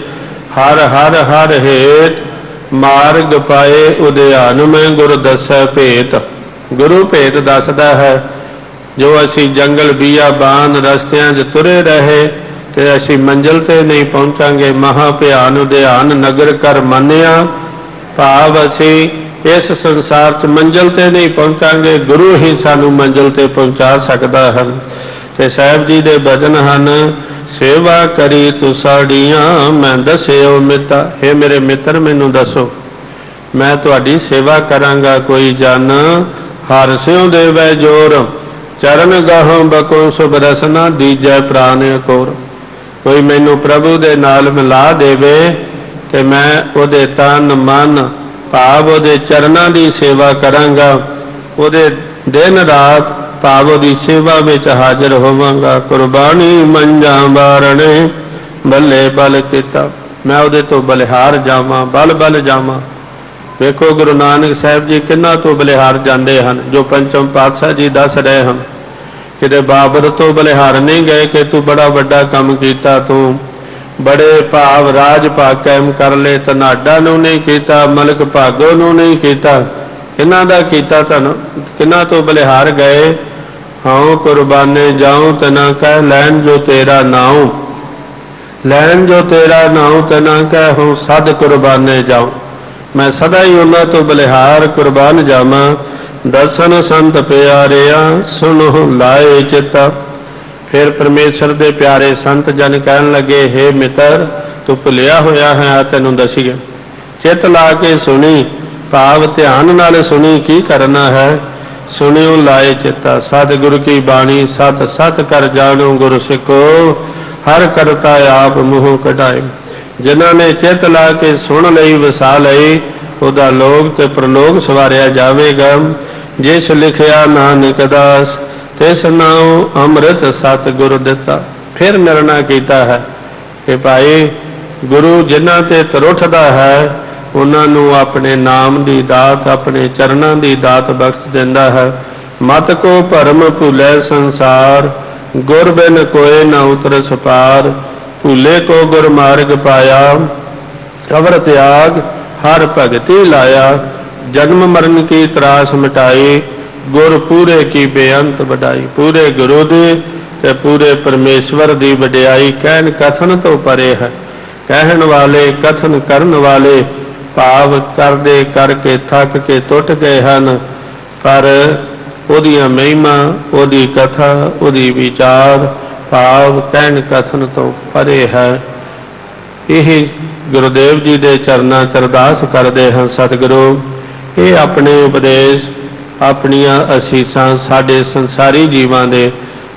ਹਰ ਹਰ ਹਰ ਹੇਤ ਮਾਰਗ ਪਾਏ ਉਦਿਆਨ ਮੈਂ ਗੁਰ ਦੱਸੈ ਭੇਤ। ਗੁਰੂ ਭੇਤ ਦੱਸਦਾ ਹੈ। ਜੋ ਅਸੀਂ ਜੰਗਲ ਬੀਆਬਾਨ ਰਸਤਿਆਂ 'ਚ ਤੁਰੇ ਰਹੇ ਤੇ ਅਸੀਂ ਮੰਜ਼ਿਲ ਤੇ ਨਹੀਂ ਪਹੁੰਚਾਂਗੇ। ਮਹਾ ਭਿਆਨ ਉਦਿਆਨ ਨਗਰ ਕਰ ਮੰਨਿਆ, ਭਾਵ ਅਸੀਂ ਇਸ ਸੰਸਾਰ 'ਚ ਮੰਜ਼ਿਲ ਤੇ ਨਹੀਂ ਪਹੁੰਚਾਂਗੇ, ਗੁਰੂ ਹੀ ਸਾਨੂੰ ਮੰਜ਼ਿਲ ਤੇ ਪਹੁੰਚਾ ਸਕਦਾ ਹੈ। ਤੇ ਸਾਹਿਬ ਜੀ ਦੇ ਬਚਨ ਹਨ, ਸੇਵਾ ਕਰੀ ਤੁਸਾੜੀਆਂ ਮੈਂ ਦੱਸਿਓ ਮਿੱਤਾ। ਹੇ ਮੇਰੇ ਮਿੱਤਰ ਮੈਨੂੰ ਦੱਸੋ, ਮੈਂ ਤੁਹਾਡੀ ਸੇਵਾ ਕਰਾਂਗਾ। ਕੋਈ ਜਨ हर स्यों देवै जोर, चरण गहों बको शुभ रसना, दीजै प्राण अकोर। कोई मैनू प्रभु दे नाल मिला देवे ते मैं उहदे तन मन भाव उहदे चरनां दी सेवा करांगा, उहदे दिन रात भाव उहदी सेवा विच हाजिर होवांगा। कुर्बानी मंझां बारणे, बल्ले बल किता। मैं उहदे तो बलिहार जावां, बल बल जावां। वेखो गुरु नानक साहिब जी किन्ना तो बलिहार जाते हैं, जो पंचम पातशाह जी दस रहे हैं। किते बाबर तो बलिहार नहीं गए कि तू बड़ा वड्डा काम कीता, तू बड़े भाव राज भाग कायम कर ले। धनाडा नूं नहीं कीता, मलक भागो नूं नहीं कीता, किन्ना दा कीता धन, किन्ना तो बलिहार गए। हाँ कुर्बाने जाऊं तना कह, लैन जो तेरा नाऊं, लैन जो तेरा नाऊं तना कह, हूँ सद कुर्बाने जाऊं। मैं सदा ही उन्हां तो बलिहार कुर्बान जावां। दर्शन संत प्यारिया, सुनो लाए चिता। फिर परमेश्वर दे प्यारे संत जन कहन लगे, हे मित्र तू भुलिया होया है, आ तैनूं दसीए। चित ला के सुनी, भाव ध्यान नाल सुनी, की करना है। सुनियो लाए चिता, सतगुरु की बाणी सत सत कर जानो। गुरु सिखो हर करता आप मुँह कढ़ाए। जिन्हां ने चित ला के सुन लई, वसा लई, उहदा लोक ते प्रलोक सवारिया जावेगा। जिस लिखिया नानक दास, तिस नाउ अमृत सतगुरु दिता। फिर निर्णय किया है कि भाई गुरु जिन्हां ते तरुठदा है, उन्होंने अपने नाम की दात, अपने चरणों की दात बख्श दिंदा है। मत को भरम भूलै संसार, गुर बिन कोय न उतरस पार। भूले को गुर मार्ग पाया, अवर त्याग हर भगति लाया। जन्म मरण की त्रास मिटाई, गुर पूरे की बेअंत बढ़ाई। पूरे गुरु दी ते पूरे परमेश्वर दी वडियाई कहन कथन तो परे है। कहन वाले कथन करन वाले भाव करदे करके थक के टुट गए हैं, पर उहदियां महिमा, उहदी कथा, उहदी विचार भाव कहन कथन तो परे है। यही गुरुदेव जी के चरनां च अरदास करते हैं, सतगुरु ये अपने उपदेश, अपनियां असीसां साडे संसारी जीवां दे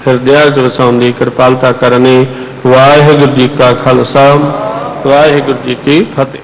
हिरदियां च वसाउण दी किरपालता करनी। वाहिगुरू जी का खालसा, वाहिगुरू जी की फतेह।